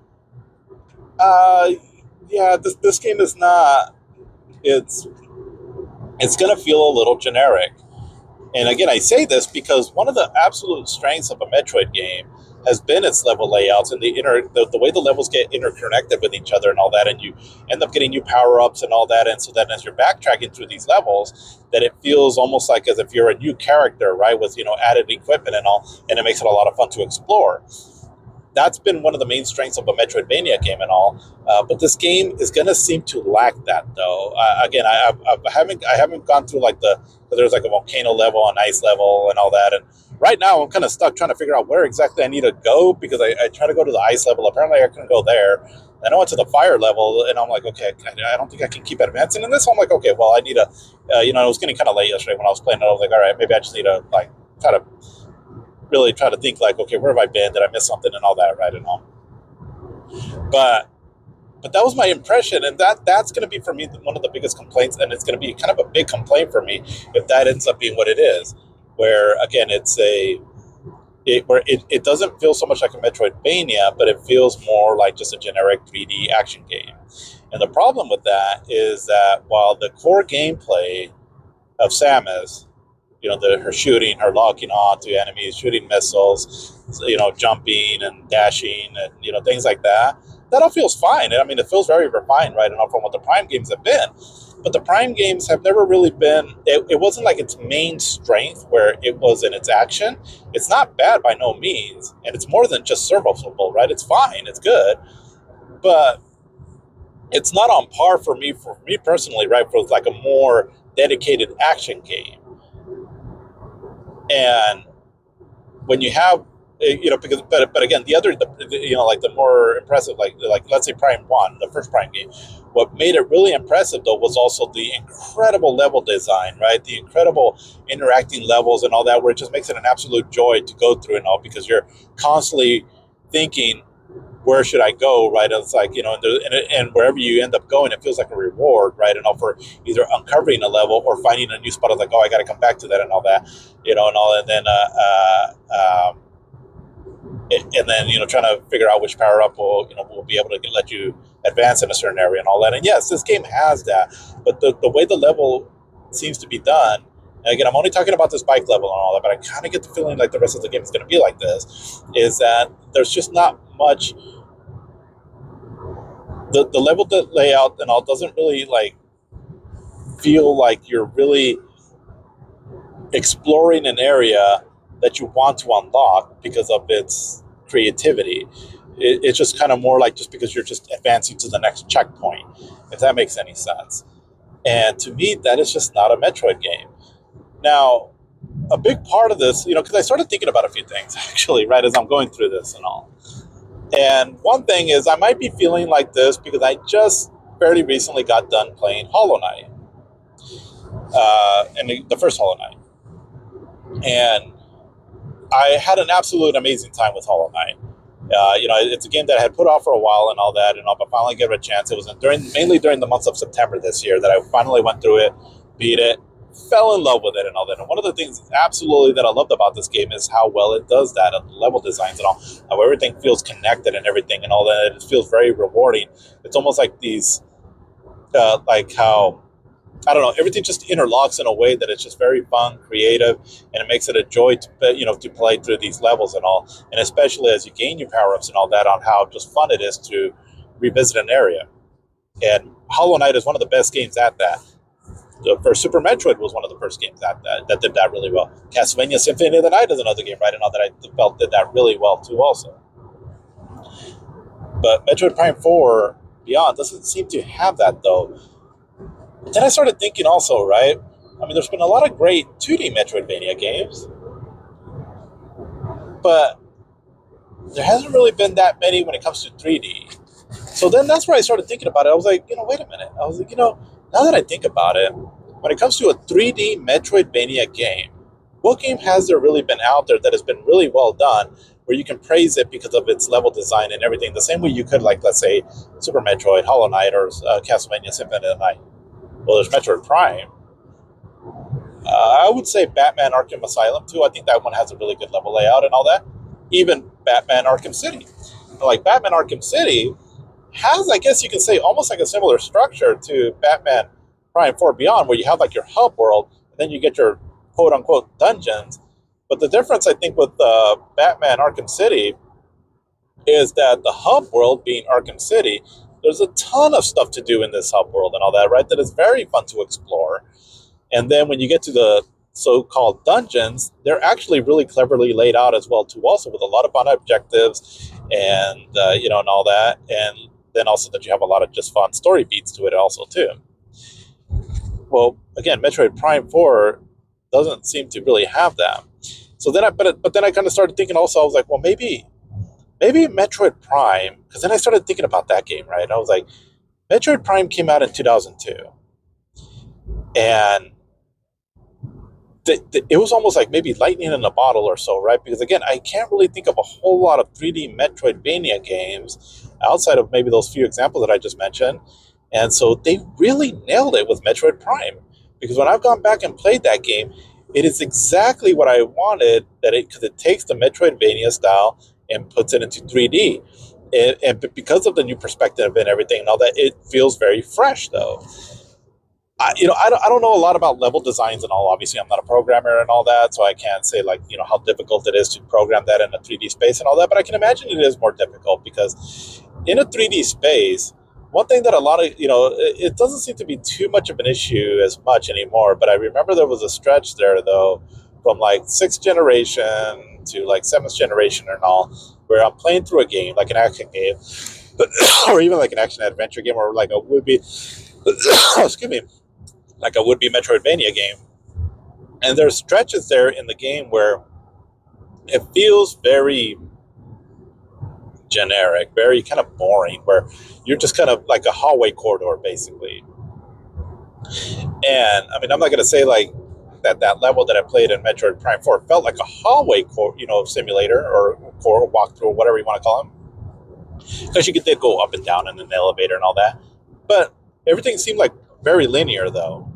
this game is not. It's going to feel a little generic. And again, I say this because one of the absolute strengths of a Metroid game has been its level layouts and the way the levels get interconnected with each other and all that, and you end up getting new power-ups and all that, and so then as you're backtracking through these levels, that it feels almost like as if you're a new character, right, with added equipment and all, and it makes it a lot of fun to explore. That's been one of the main strengths of a Metroidvania game and all, but this game is going to seem to lack that, though. Again, I haven't gone through like there's like a volcano level, an ice level, and all that. And right now, I'm kind of stuck trying to figure out where exactly I need to go because I try to go to the ice level. Apparently, I couldn't go there. Then I went to the fire level, and I'm like, okay, I don't think I can keep advancing in this. So I'm like, okay, well, I need to, it was getting kind of late yesterday when I was playing it. I was like, all right, maybe I just need to like try to really try to think like, okay, where have I been? Did I miss something and all that, right? And all. But that was my impression, and that's going to be for me one of the biggest complaints, and it's going to be kind of a big complaint for me if that ends up being what it is. Where again, it's a it doesn't feel so much like a Metroidvania, but it feels more like just a generic 3D action game. And the problem with that is that while the core gameplay of Samus, her shooting, her locking on to enemies, shooting missiles, jumping and dashing, and things like that, that all feels fine. I mean, it feels very refined, right? And from what the Prime games have been. But the Prime games have never really been. It wasn't like its main strength where it was in its action. It's not bad by no means, and it's more than just serviceable, right? It's fine, it's good, but it's not on par for me personally, right? For like a more dedicated action game. And when you have, because but again, like the more impressive, like let's say Prime One, the first Prime game, what made it really impressive though was also the incredible level design, right? The incredible interacting levels and all that, where it just makes it an absolute joy to go through and all, because you're constantly thinking, where should I go, right? It's like, and wherever you end up going, it feels like a reward, right? And all for either uncovering a level or finding a new spot. Of like, oh, I got to come back to that and all that, and all, and then trying to figure out which power up will be able to let you advance in a certain area and all that. And yes, this game has that, but the way the level seems to be done. And again, I'm only talking about this bike level and all that, but I kind of get the feeling like the rest of the game is going to be like this. Is that there's just not much. The level layout and all doesn't really like feel like you're really exploring an area that you want to unlock because of its creativity. It's just kind of more like just because you're just advancing to the next checkpoint, if that makes any sense. And to me, that is just not a Metroid game. Now, a big part of this, because I started thinking about a few things actually, right, as I'm going through this and all. And one thing is, I might be feeling like this because I just fairly recently got done playing Hollow Knight, and the first Hollow Knight, and I had an absolute amazing time with Hollow Knight. It's a game that I had put off for a while and all that, and all, but finally gave it a chance. It was mainly during the months of September this year that I finally went through it, beat it, fell in love with it and all that. And one of the things absolutely that I loved about this game is how well it does that, and the level designs and all, how everything feels connected and everything and all that. It feels very rewarding. It's almost like these, like how, I don't know, everything just interlocks in a way that it's just very fun, creative, and it makes it a joy to play through these levels and all. And especially as you gain your power ups and all that, on how just fun it is to revisit an area. And Hollow Knight is one of the best games at that. The first Super Metroid was one of the first games that did that really well. Castlevania Symphony of the Night is another game, right? And all that I felt did that really well too, also. But Metroid Prime 4 Beyond doesn't seem to have that though. Then I started thinking also, right? I mean, there's been a lot of great 2D Metroidvania games, but there hasn't really been that many when it comes to 3D. So then that's where I started thinking about it. I was like, wait a minute. I was like, now that I think about it, when it comes to a 3D Metroidvania game, what game has there really been out there that has been really well done where you can praise it because of its level design and everything, the same way you could, like, let's say, Super Metroid, Hollow Knight, or Castlevania Symphony of the Night? Well, there's Metroid Prime. I would say Batman Arkham Asylum, too. I think that one has a really good level layout and all that. Even Batman Arkham City. Like, Batman Arkham City has, I guess you can say, almost like a similar structure to Batman Prime 4 Beyond, where you have like your hub world, and then you get your quote unquote dungeons. But the difference, I think, with Batman Arkham City is that the hub world, being Arkham City, there's a ton of stuff to do in this hub world and all that, right? That is very fun to explore. And then when you get to the so-called dungeons, they're actually really cleverly laid out as well too, also with a lot of fun objectives and and all that. And then also that you have a lot of just fun story beats to it also too. Well, again, Metroid Prime 4 doesn't seem to really have that. So then but then I kind of started thinking also, I was like, well, maybe Metroid Prime, because then I started thinking about that game, right? I was like, Metroid Prime came out in 2002, and it was almost like maybe lightning in a bottle or so, right? Because again, I can't really think of a whole lot of 3D Metroidvania games outside of maybe those few examples that I just mentioned. And so they really nailed it with Metroid Prime. Because when I've gone back and played that game, It is exactly what I wanted. Because it takes the Metroidvania style and puts it into 3D. And because of the new perspective and everything and all that, it feels very fresh though. I don't know a lot about level designs and all. Obviously, I'm not a programmer and all that, so I can't say like how difficult it is to program that in a 3D space and all that. But I can imagine it is more difficult because in a 3D space, one thing that a lot of it doesn't seem to be too much of an issue as much anymore. But I remember there was a stretch there though, from like sixth generation to like seventh generation and all, where I'm playing through a game like an action game, or even like an action adventure game, or like a would be excuse me, like a would-be Metroidvania game. And there's stretches there in the game where it feels very generic, very kind of boring, where you're just kind of like a hallway corridor, basically. And I mean, I'm not going to say like that level that I played in Metroid Prime 4 felt like a hallway, simulator or core walkthrough, or whatever you want to call them, because you did go up and down in an elevator and all that. But everything seemed like very linear, though.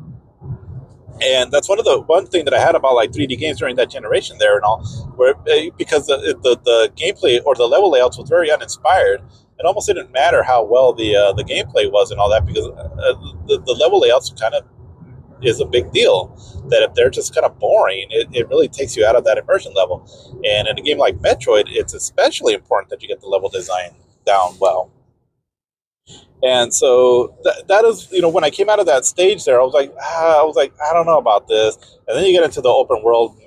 And that's one thing that I had about like 3D games during that generation there and all, where because the gameplay or the level layouts was very uninspired. It almost didn't matter how well the gameplay was and all that, because the level layouts kind of is a big deal. That if they're just kind of boring, it really takes you out of that immersion level. And in a game like Metroid, it's especially important that you get the level design down well. And so that is, when I came out of that stage there, I was like, I don't know about this. And then you get into the open world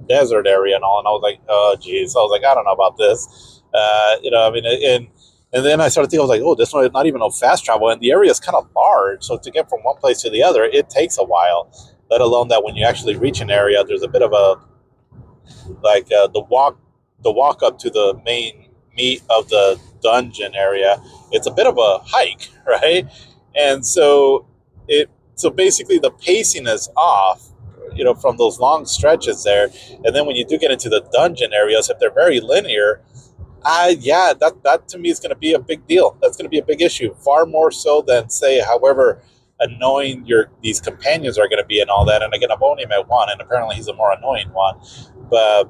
desert area and all, and I was like, oh, geez. So I was like, I don't know about this. I mean, and then I started thinking, I was like, oh, this one is not even no fast travel, and the area is kind of large. So to get from one place to the other, it takes a while. Let alone that when you actually reach an area, there's a bit of a like the walk up to the main meat of the dungeon area. It's a bit of a hike, right? And so basically the pacing is off, from those long stretches there. And then when you do get into the dungeon areas, if they're very linear, yeah, that to me is going to be a big deal. That's going to be a big issue, far more so than say, however annoying these companions are going to be and all that. And again, I've only met one, and apparently he's a more annoying one. But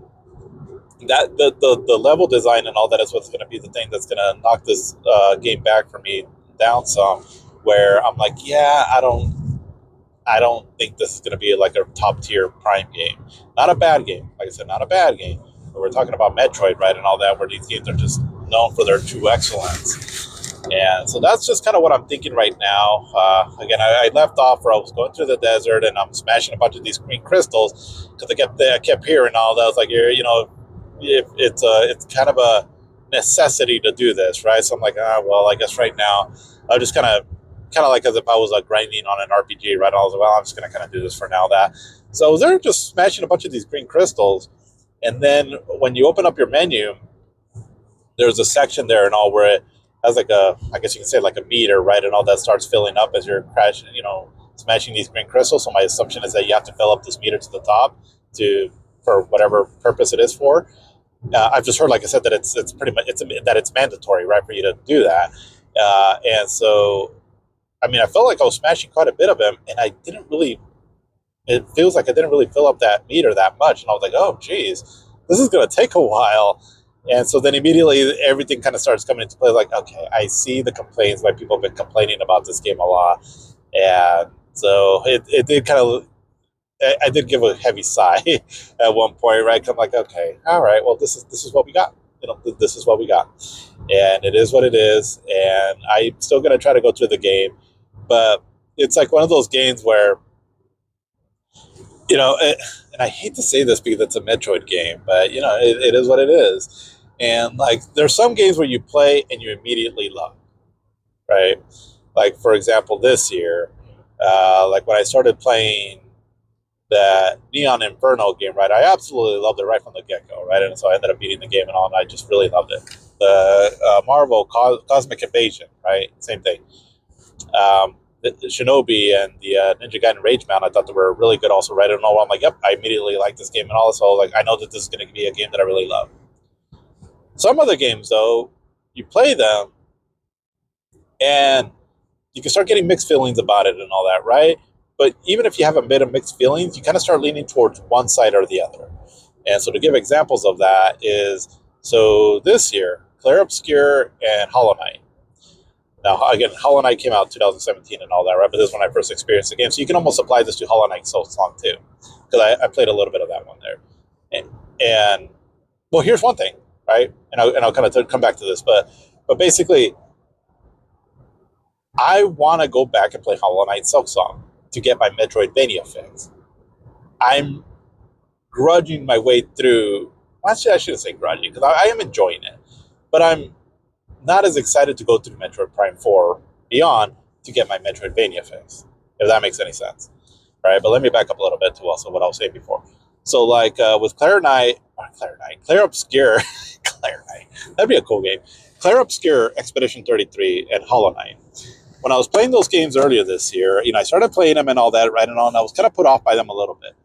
that the level design and all that is what's going to be the thing that's going to knock this game back for me down some. Where I'm like, yeah, I don't think this is going to be like a top tier Prime game. Not a bad game, like I said, not a bad game. But we're talking about Metroid, right, and all that, where these games are just known for their true excellence. And so that's just kind of what I'm thinking right now. Again, I left off where I was going through the desert and I'm smashing a bunch of these green crystals because I kept hearing all that. I was like, it's kind of a necessity to do this, right? So I'm like, well, I guess right now I'll just kind of like as if I was like grinding on an RPG, right? I was like, well, I'm just gonna kind of do this for now. That so I was there just smashing a bunch of these green crystals, and then when you open up your menu, there's a section there and all where it has like I guess you can say like a meter, right? And all that starts filling up as you're crashing, smashing these green crystals. So my assumption is that you have to fill up this meter to the top to for whatever purpose it is for. I've just heard, like I said, that it's pretty much that it's mandatory, right, for you to do that. And so, I mean, I felt like I was smashing quite a bit of them, and I didn't really. It feels like I didn't really fill up that meter that much, and I was like, oh, geez, this is going to take a while. And so then immediately everything kind of starts coming into play. Like, okay, I see the complaints why people have been complaining about this game a lot, and so it did kind of. I did give a heavy sigh at one point, right? 'Cause I'm like, okay, all right, well, this is what we got. This is what we got, and it is what it is. And I'm still gonna try to go through the game, but it's like one of those games where and I hate to say this because it's a Metroid game, but it is what it is. And like, there's some games where you play and you immediately love, right? Like for example, this year, like when I started playing that Neon Inferno game, right? I absolutely loved it right from the get go, right? And so I ended up beating the game and all, and I just really loved it. The Marvel Cosmic Invasion, right? Same thing. The Shinobi and the Ninja Gaiden Rage Mount, I thought they were really good also, right? And all, I'm like, yep, I immediately liked this game and all. So like, I know that this is going to be a game that I really love. Some other games, though, you play them and you can start getting mixed feelings about it and all that, right? but even if you have a bit of mixed feelings, you kind of start leaning towards one side or the other. And so to give examples of that is, so this year, Claire Obscure and Hollow Knight. Now, again, Hollow Knight came out in 2017 and all that, right? But this is when I first experienced the game. So you can almost apply this to Hollow Knight Soul Song too, because I played a little bit of that one there. And well, here's one thing, right? And I'll kind of come back to this, but basically, I want to go back and play Hollow Knight Silk Song to get my Metroidvania fix. I'm grudging my way through. Actually, I shouldn't say grudging because I am enjoying it, but I'm not as excited to go through Metroid Prime 4 Beyond to get my Metroidvania fix, if that makes any sense. Right, but let me back up a little bit to also what I was saying before. So, like with Claire Obscure, Claire Knight, that'd be a cool game. Claire Obscure, Expedition 33, and Hollow Knight. When I was playing those games earlier this year, I started playing them and all that, right, and all, and I was kind of put off by them a little bit.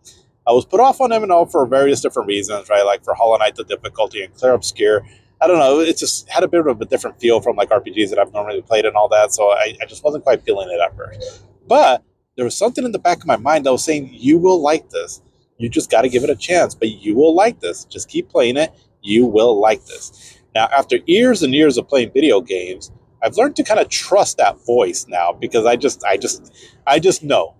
I was put off on them and all for various different reasons, right? Like for Hollow Knight, the difficulty, and Claire Obscure. I don't know. It just had a bit of a different feel from like RPGs that I've normally played and all that. So I just wasn't quite feeling it at first. But there was something in the back of my mind that was saying, you will like this. You just got to give it a chance, but you will like this. Just keep playing it. You will like this. Now, after years and years of playing video games, I've learned to kind of trust that voice now because I just know,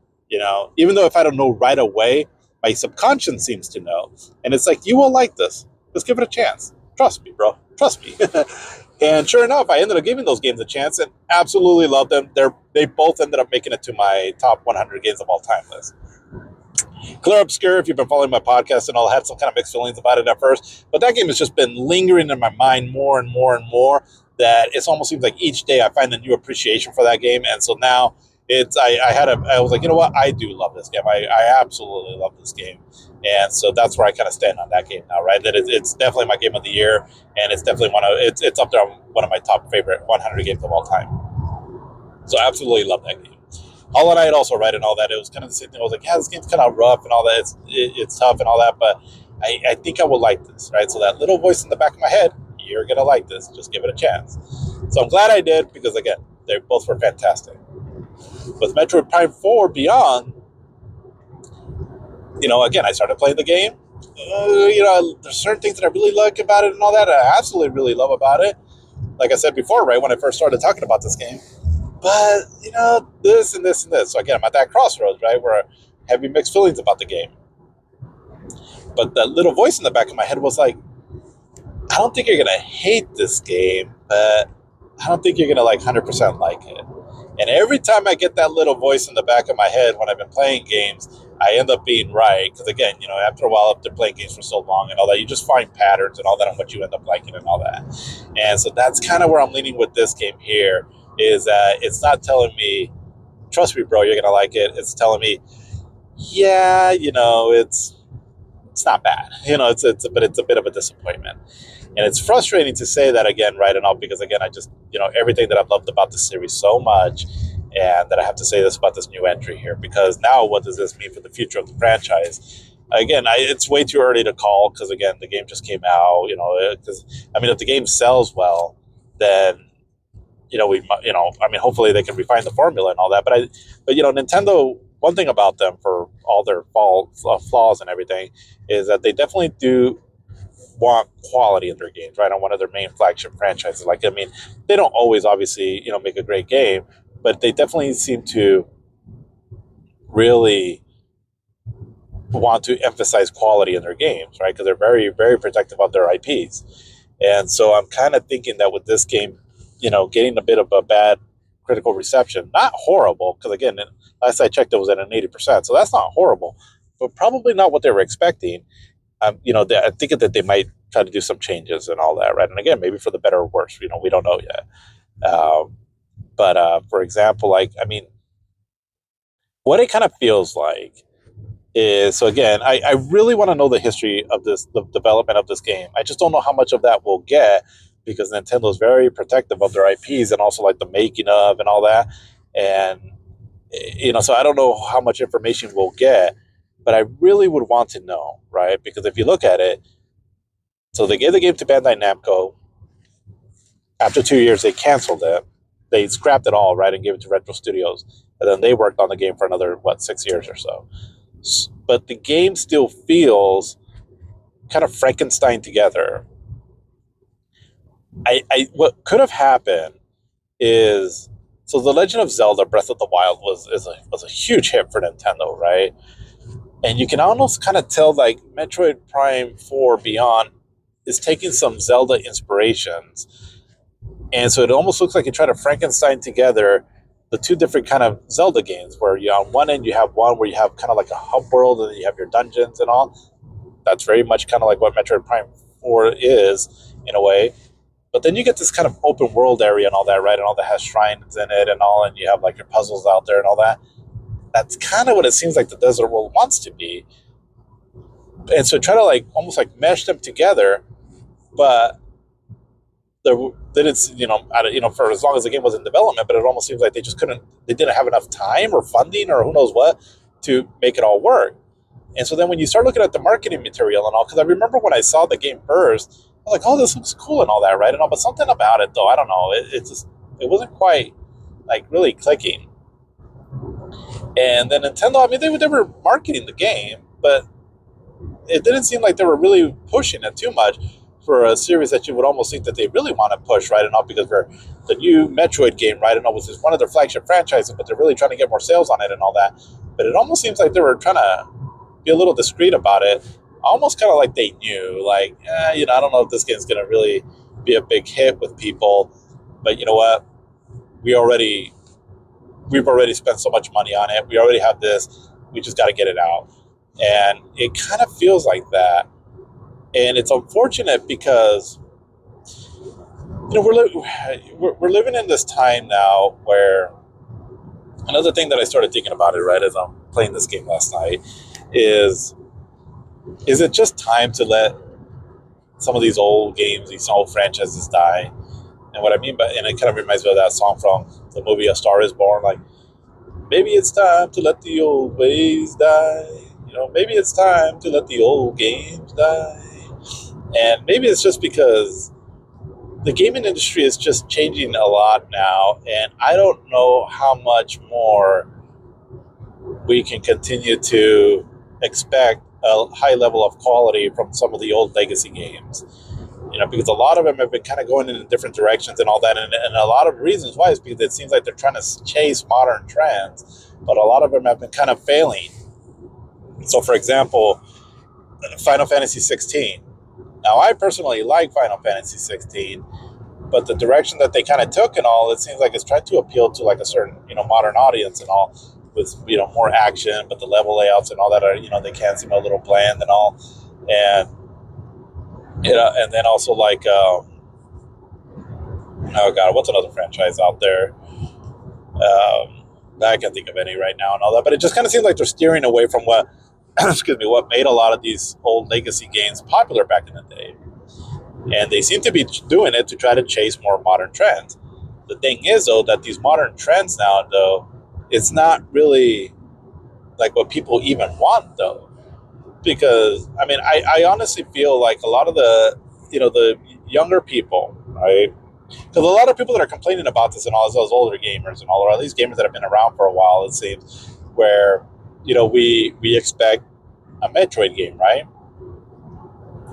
even though if I don't know right away, my subconscious seems to know. And it's like, you will like this. Just give it a chance. Trust me, bro. Trust me. And sure enough, I ended up giving those games a chance and absolutely loved them. They both ended up making it to my top 100 games of all time list. Claire Obscure, if you've been following my podcast and all, had some kind of mixed feelings about it at first, but that game has just been lingering in my mind more and more and more, that it almost seems like each day I find a new appreciation for that game. And so now I was like, you know what? I do love this game. I absolutely love this game. And so that's where I kind of stand on that game now, right? That it's definitely my game of the year, and it's definitely it's up there on one of my top favorite 100 games of all time. So I absolutely love that game. Hollow Knight also, right, and all that. It was kind of the same thing. I was like, yeah, this game's kind of rough and all that. It's tough and all that, but I think I will like this, right? So that little voice in the back of my head, you're gonna like this. Just give it a chance. So I'm glad I did because again, they both were fantastic. With Metroid Prime 4 Beyond, again, I started playing the game. There's certain things that I really like about it and all that. I absolutely really love about it. Like I said before, right, when I first started talking about this game. But, this and this and this. So again, I'm at that crossroads, right, where I have mixed feelings about the game. But that little voice in the back of my head was like, I don't think you're going to hate this game, but I don't think you're going to 100% like it. And every time I get that little voice in the back of my head when I've been playing games, I end up being right. Because again, after a while, after playing games for so long and all that, you just find patterns and all that on what you end up liking and all that. And so that's kind of where I'm leaning with this game here, is that it's not telling me, trust me, bro, you're going to like it. It's telling me, yeah, it's not bad. But it's a bit of a disappointment. And it's frustrating to say that again, right and all, because again, I just, everything that I've loved about the series so much, and that I have to say this about this new entry here, because now what does this mean for the future of the franchise? Again, it's way too early to call, because again, the game just came out, because, if the game sells well, then, hopefully they can refine the formula and all that. But Nintendo, one thing about them, for all their flaws and everything, is that they definitely do want quality in their games, right? On one of their main flagship franchises. They don't always obviously, make a great game, but they definitely seem to really want to emphasize quality in their games, right? Because they're very, very protective of their IPs. And so I'm kind of thinking that with this game, getting a bit of a bad critical reception, not horrible, because again, last I checked, it was at an 80%. So that's not horrible, but probably not what they were expecting. I think that they might try to do some changes and all that, right? And again, maybe for the better or worse, we don't know yet. But for example, what it kind of feels like is, so again, I really want to know the history of the development of this game. I just don't know how much of that we'll get, because Nintendo is very protective of their IPs and also the making of and all that. And, so I don't know how much information we'll get, but I really would want to know, right? Because if you look at it, so they gave the game to Bandai Namco. After 2 years, they canceled it. They scrapped it all, right, and gave it to Retro Studios. and then they worked on the game for another 6 years or so. But the game still feels kind of Frankenstein together. What could have happened is, so the Legend of Zelda: Breath of the Wild was a huge hit for Nintendo, right? And you can almost kind of tell like Metroid Prime 4 Beyond is taking some Zelda inspirations, and so it almost looks like you try to Frankenstein together the two different kind of Zelda games, where you on one end you have one where you have kind of like a hub world and then you have your dungeons and all. That's very much kind of like what Metroid Prime 4 is in a way. But then you get this kind of open world area and all that, right? And all that has shrines in it and all, and you have like your puzzles out there and all that. That's kind of what it seems like the desert world wants to be. And so try to like almost like mesh them together, but then it's for as long as the game was in development, but it almost seems like they didn't have enough time or funding or who knows what to make it all work. And so then when you start looking at the marketing material and all, because I remember when I saw the game first, I was like, oh, this looks cool and all that, right? And all, but something about it though, I don't know, it wasn't quite like really clicking. And then Nintendo, I mean, they were marketing the game, but it didn't seem like they were really pushing it too much for a series that you would almost think that they really want to push, right? And all because they're the new Metroid game, right? And all, which is one of their flagship franchises, but they're really trying to get more sales on it and all that. But it almost seems like they were trying to be a little discreet about it, almost kind of like they knew, like, I don't know if this game's going to really be a big hit with people, but you know what? We've already spent so much money on it. We already have this. We just got to get it out. And it kind of feels like that. And it's unfortunate because, we're living in this time now where another thing that I started thinking about it, right, as I'm playing this game last night, is it just time to let some of these old games, these old franchises die? And what I mean by, and it kind of reminds me of that song from the movie A Star Is Born, like, maybe it's time to let the old ways die. Maybe it's time to let the old games die. And maybe it's just because the gaming industry is just changing a lot now, and I don't know how much more we can continue to expect a high level of quality from some of the old legacy games. Because a lot of them have been kind of going in different directions and all that, and a lot of reasons why is because it seems like they're trying to chase modern trends, but a lot of them have been kind of failing. So, for example, Final Fantasy 16. Now, I personally like Final Fantasy 16, but the direction that they kind of took and all, it seems like it's trying to appeal to like a certain, modern audience and all, with, more action, but the level layouts and all that are, they can seem a little bland and all. And, and then also like, oh God, what's another franchise out there? I can't think of any right now and all that, but it just kind of seems like they're steering away from what, excuse me, what made a lot of these old legacy games popular back in the day. And they seem to be doing it to try to chase more modern trends. The thing is, though, that these modern trends now, though, it's not really like what people even want, though. Because, I mean, I honestly feel like a lot of the younger people, right? Because a lot of people that are complaining about this and all those older gamers and all, or at least gamers that have been around for a while, it seems, where, we expect a Metroid game, right?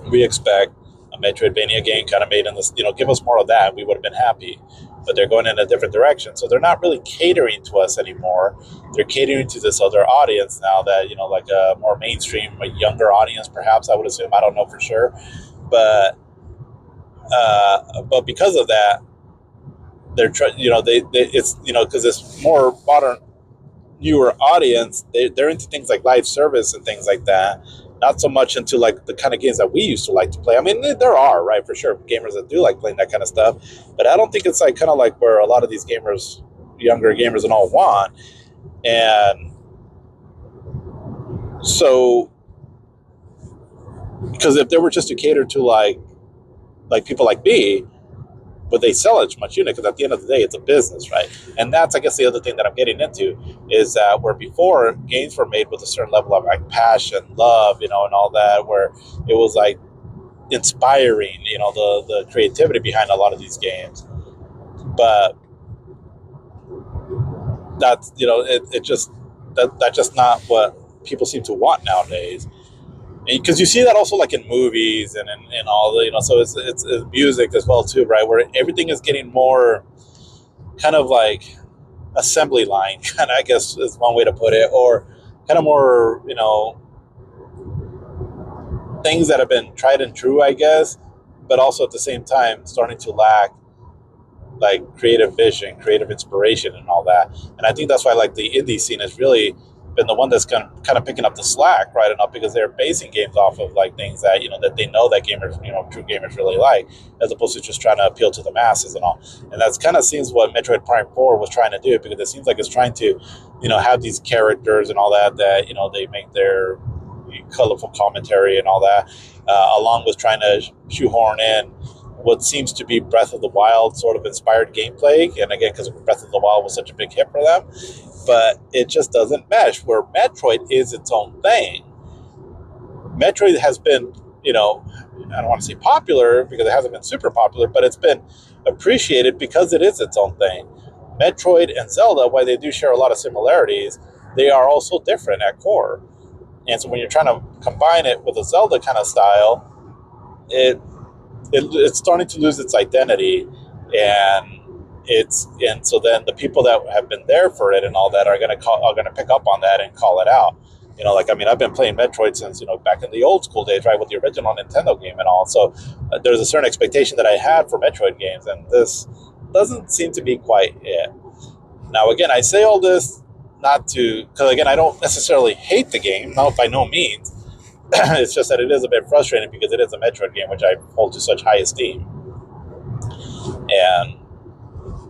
We expect a Metroidvania game kind of made in this, give us more of that. We would have been happy. But they're going in a different direction. So they're not really catering to us anymore. They're catering to this other audience now that, like a more mainstream, a younger audience, perhaps, I would assume. I don't know for sure. But because of that, they're trying, it's, because it's more modern, newer audience. They're into things like live service and things like that. Not so much into like the kind of games that we used to like to play. I mean, there are, right, for sure, gamers that do like playing that kind of stuff, but I don't think it's like kind of like where a lot of these gamers, younger gamers and all, want. And so, because if they were just to cater to like people like me, but they sell as much unit, because at the end of the day, it's a business, right? And that's, I guess, the other thing that I'm getting into is that where before games were made with a certain level of like passion, love, and all that, where it was like inspiring, the creativity behind a lot of these games. But that's it just that's just not what people seem to want nowadays. Because you see that also like in movies and in all the so it's music as well too, right? Where everything is getting more kind of like assembly line, kind of, I guess is one way to put it, or kind of more things that have been tried and true, I guess, but also at the same time starting to lack like creative vision, creative inspiration, and all that. And I think that's why like the indie scene has really been the one that's kind of picking up the slack right enough, because they're basing games off of like things that that they know that gamers, true gamers really like, as opposed to just trying to appeal to the masses and all. And that's kind of seems what Metroid Prime 4 was trying to do, because it seems like it's trying to have these characters and all that they make their colorful commentary and all that, along with trying to shoehorn in what seems to be Breath of the Wild sort of inspired gameplay. And again, because Breath of the Wild was such a big hit for them, but it just doesn't mesh. Where Metroid is its own thing. Metroid has been, I don't want to say popular because it hasn't been super popular, but it's been appreciated because it is its own thing. Metroid and Zelda, while they do share a lot of similarities, they are also different at core. And so when you're trying to combine it with a Zelda kind of style, it's starting to lose its identity, and so then the people that have been there for it and all that are going to pick up on that and call it out. I've been playing Metroid since back in the old school days, right, with the original Nintendo game and all. So there's a certain expectation that I had for Metroid games, and this doesn't seem to be quite it. Now, again, I say all this not to, because again, I don't necessarily hate the game, not by no means. It's just that it is a bit frustrating because it is a Metroid game, which I hold to such high esteem.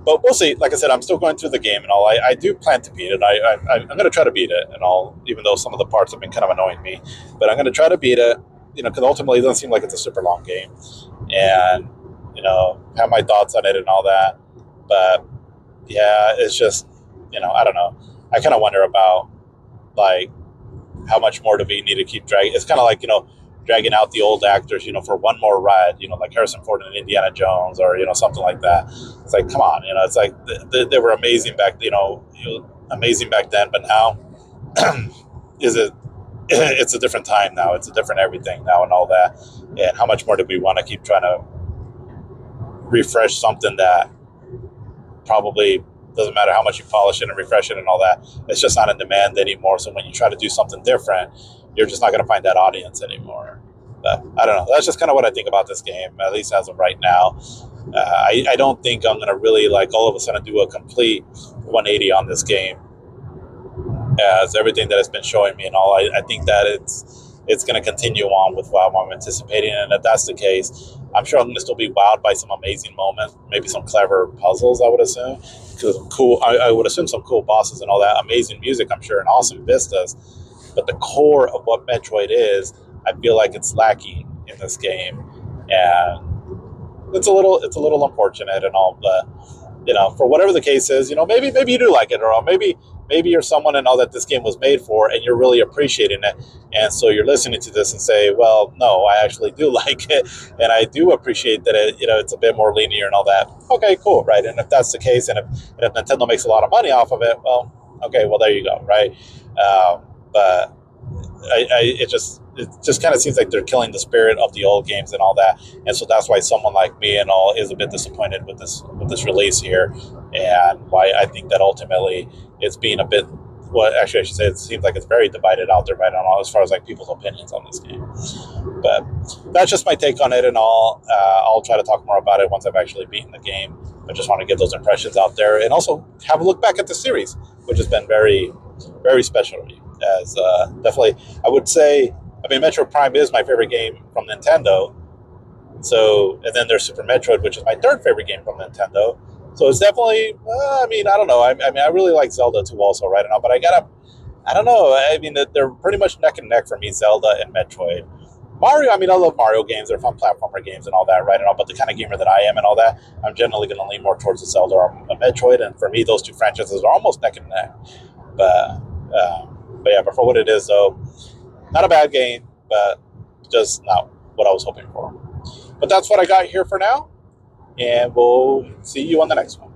But we'll see. Like I said, I'm still going through the game and all. I do plan to beat it. I'm going to try to beat it and all, even though some of the parts have been kind of annoying me. But I'm going to try to beat it, because ultimately it doesn't seem like it's a super long game. And, have my thoughts on it and all that. But, yeah, it's just, I don't know. I kind of wonder about, like, how much more do we need to keep dragging? It's kind of like, dragging out the old actors, for one more ride, like Harrison Ford and Indiana Jones, or, something like that. It's like, come on, it's like they were amazing amazing back then, but now it's a different time now. It's a different everything now and all that. And how much more do we want to keep trying to refresh something that probably doesn't matter how much you polish it and refresh it and all that. It's just not in demand anymore. So when you try to do something different, you're just not going to find that audience anymore. But I don't know. That's just kind of what I think about this game, at least as of right now. I don't think I'm going to really like all of a sudden do a complete 180 on this game, as everything that it's been showing me and all. I think that it's going to continue on with what I'm anticipating. And if that's the case, I'm sure I'm going to still be wowed by some amazing moments, maybe some clever puzzles, I would assume. I would assume some cool bosses and all that. Amazing music, I'm sure, and awesome vistas. But the core of what Metroid is, I feel like it's lacking in this game. And it's a little unfortunate and all, but for whatever the case is, maybe you do like it, or maybe you're someone and all that this game was made for, and you're really appreciating it, and so you're listening to this and say, well, no, I actually do like it, and I do appreciate that it's a bit more linear and all that. Okay, cool, right? And if that's the case, and if Nintendo makes a lot of money off of it, well, okay, well, there you go, right? But it just kind of seems like they're killing the spirit of the old games and all that, and so that's why someone like me and all is a bit disappointed with this release here, and why I think that ultimately it's being a bit. Well, actually, I should say it seems like it's very divided out there right now as far as like people's opinions on this game. But that's just my take on it and all. I'll try to talk more about it once I've actually beaten the game. I just want to get those impressions out there, and also have a look back at the series, which has been very, very special to me. As definitely, I would say, Metroid Prime is my favorite game from Nintendo. So, and then there's Super Metroid, which is my third favorite game from Nintendo. So it's definitely, I don't know. I really like Zelda too, also, right now. But I don't know. They're pretty much neck and neck for me, Zelda and Metroid. Mario, I love Mario games. They're fun platformer games and all that, right? And all, but the kind of gamer that I am and all that, I'm generally going to lean more towards the Zelda or a Metroid. And for me, those two franchises are almost neck and neck. But yeah, but for what it is, though, not a bad game, but just not what I was hoping for. But that's what I got here for now, and we'll see you on the next one.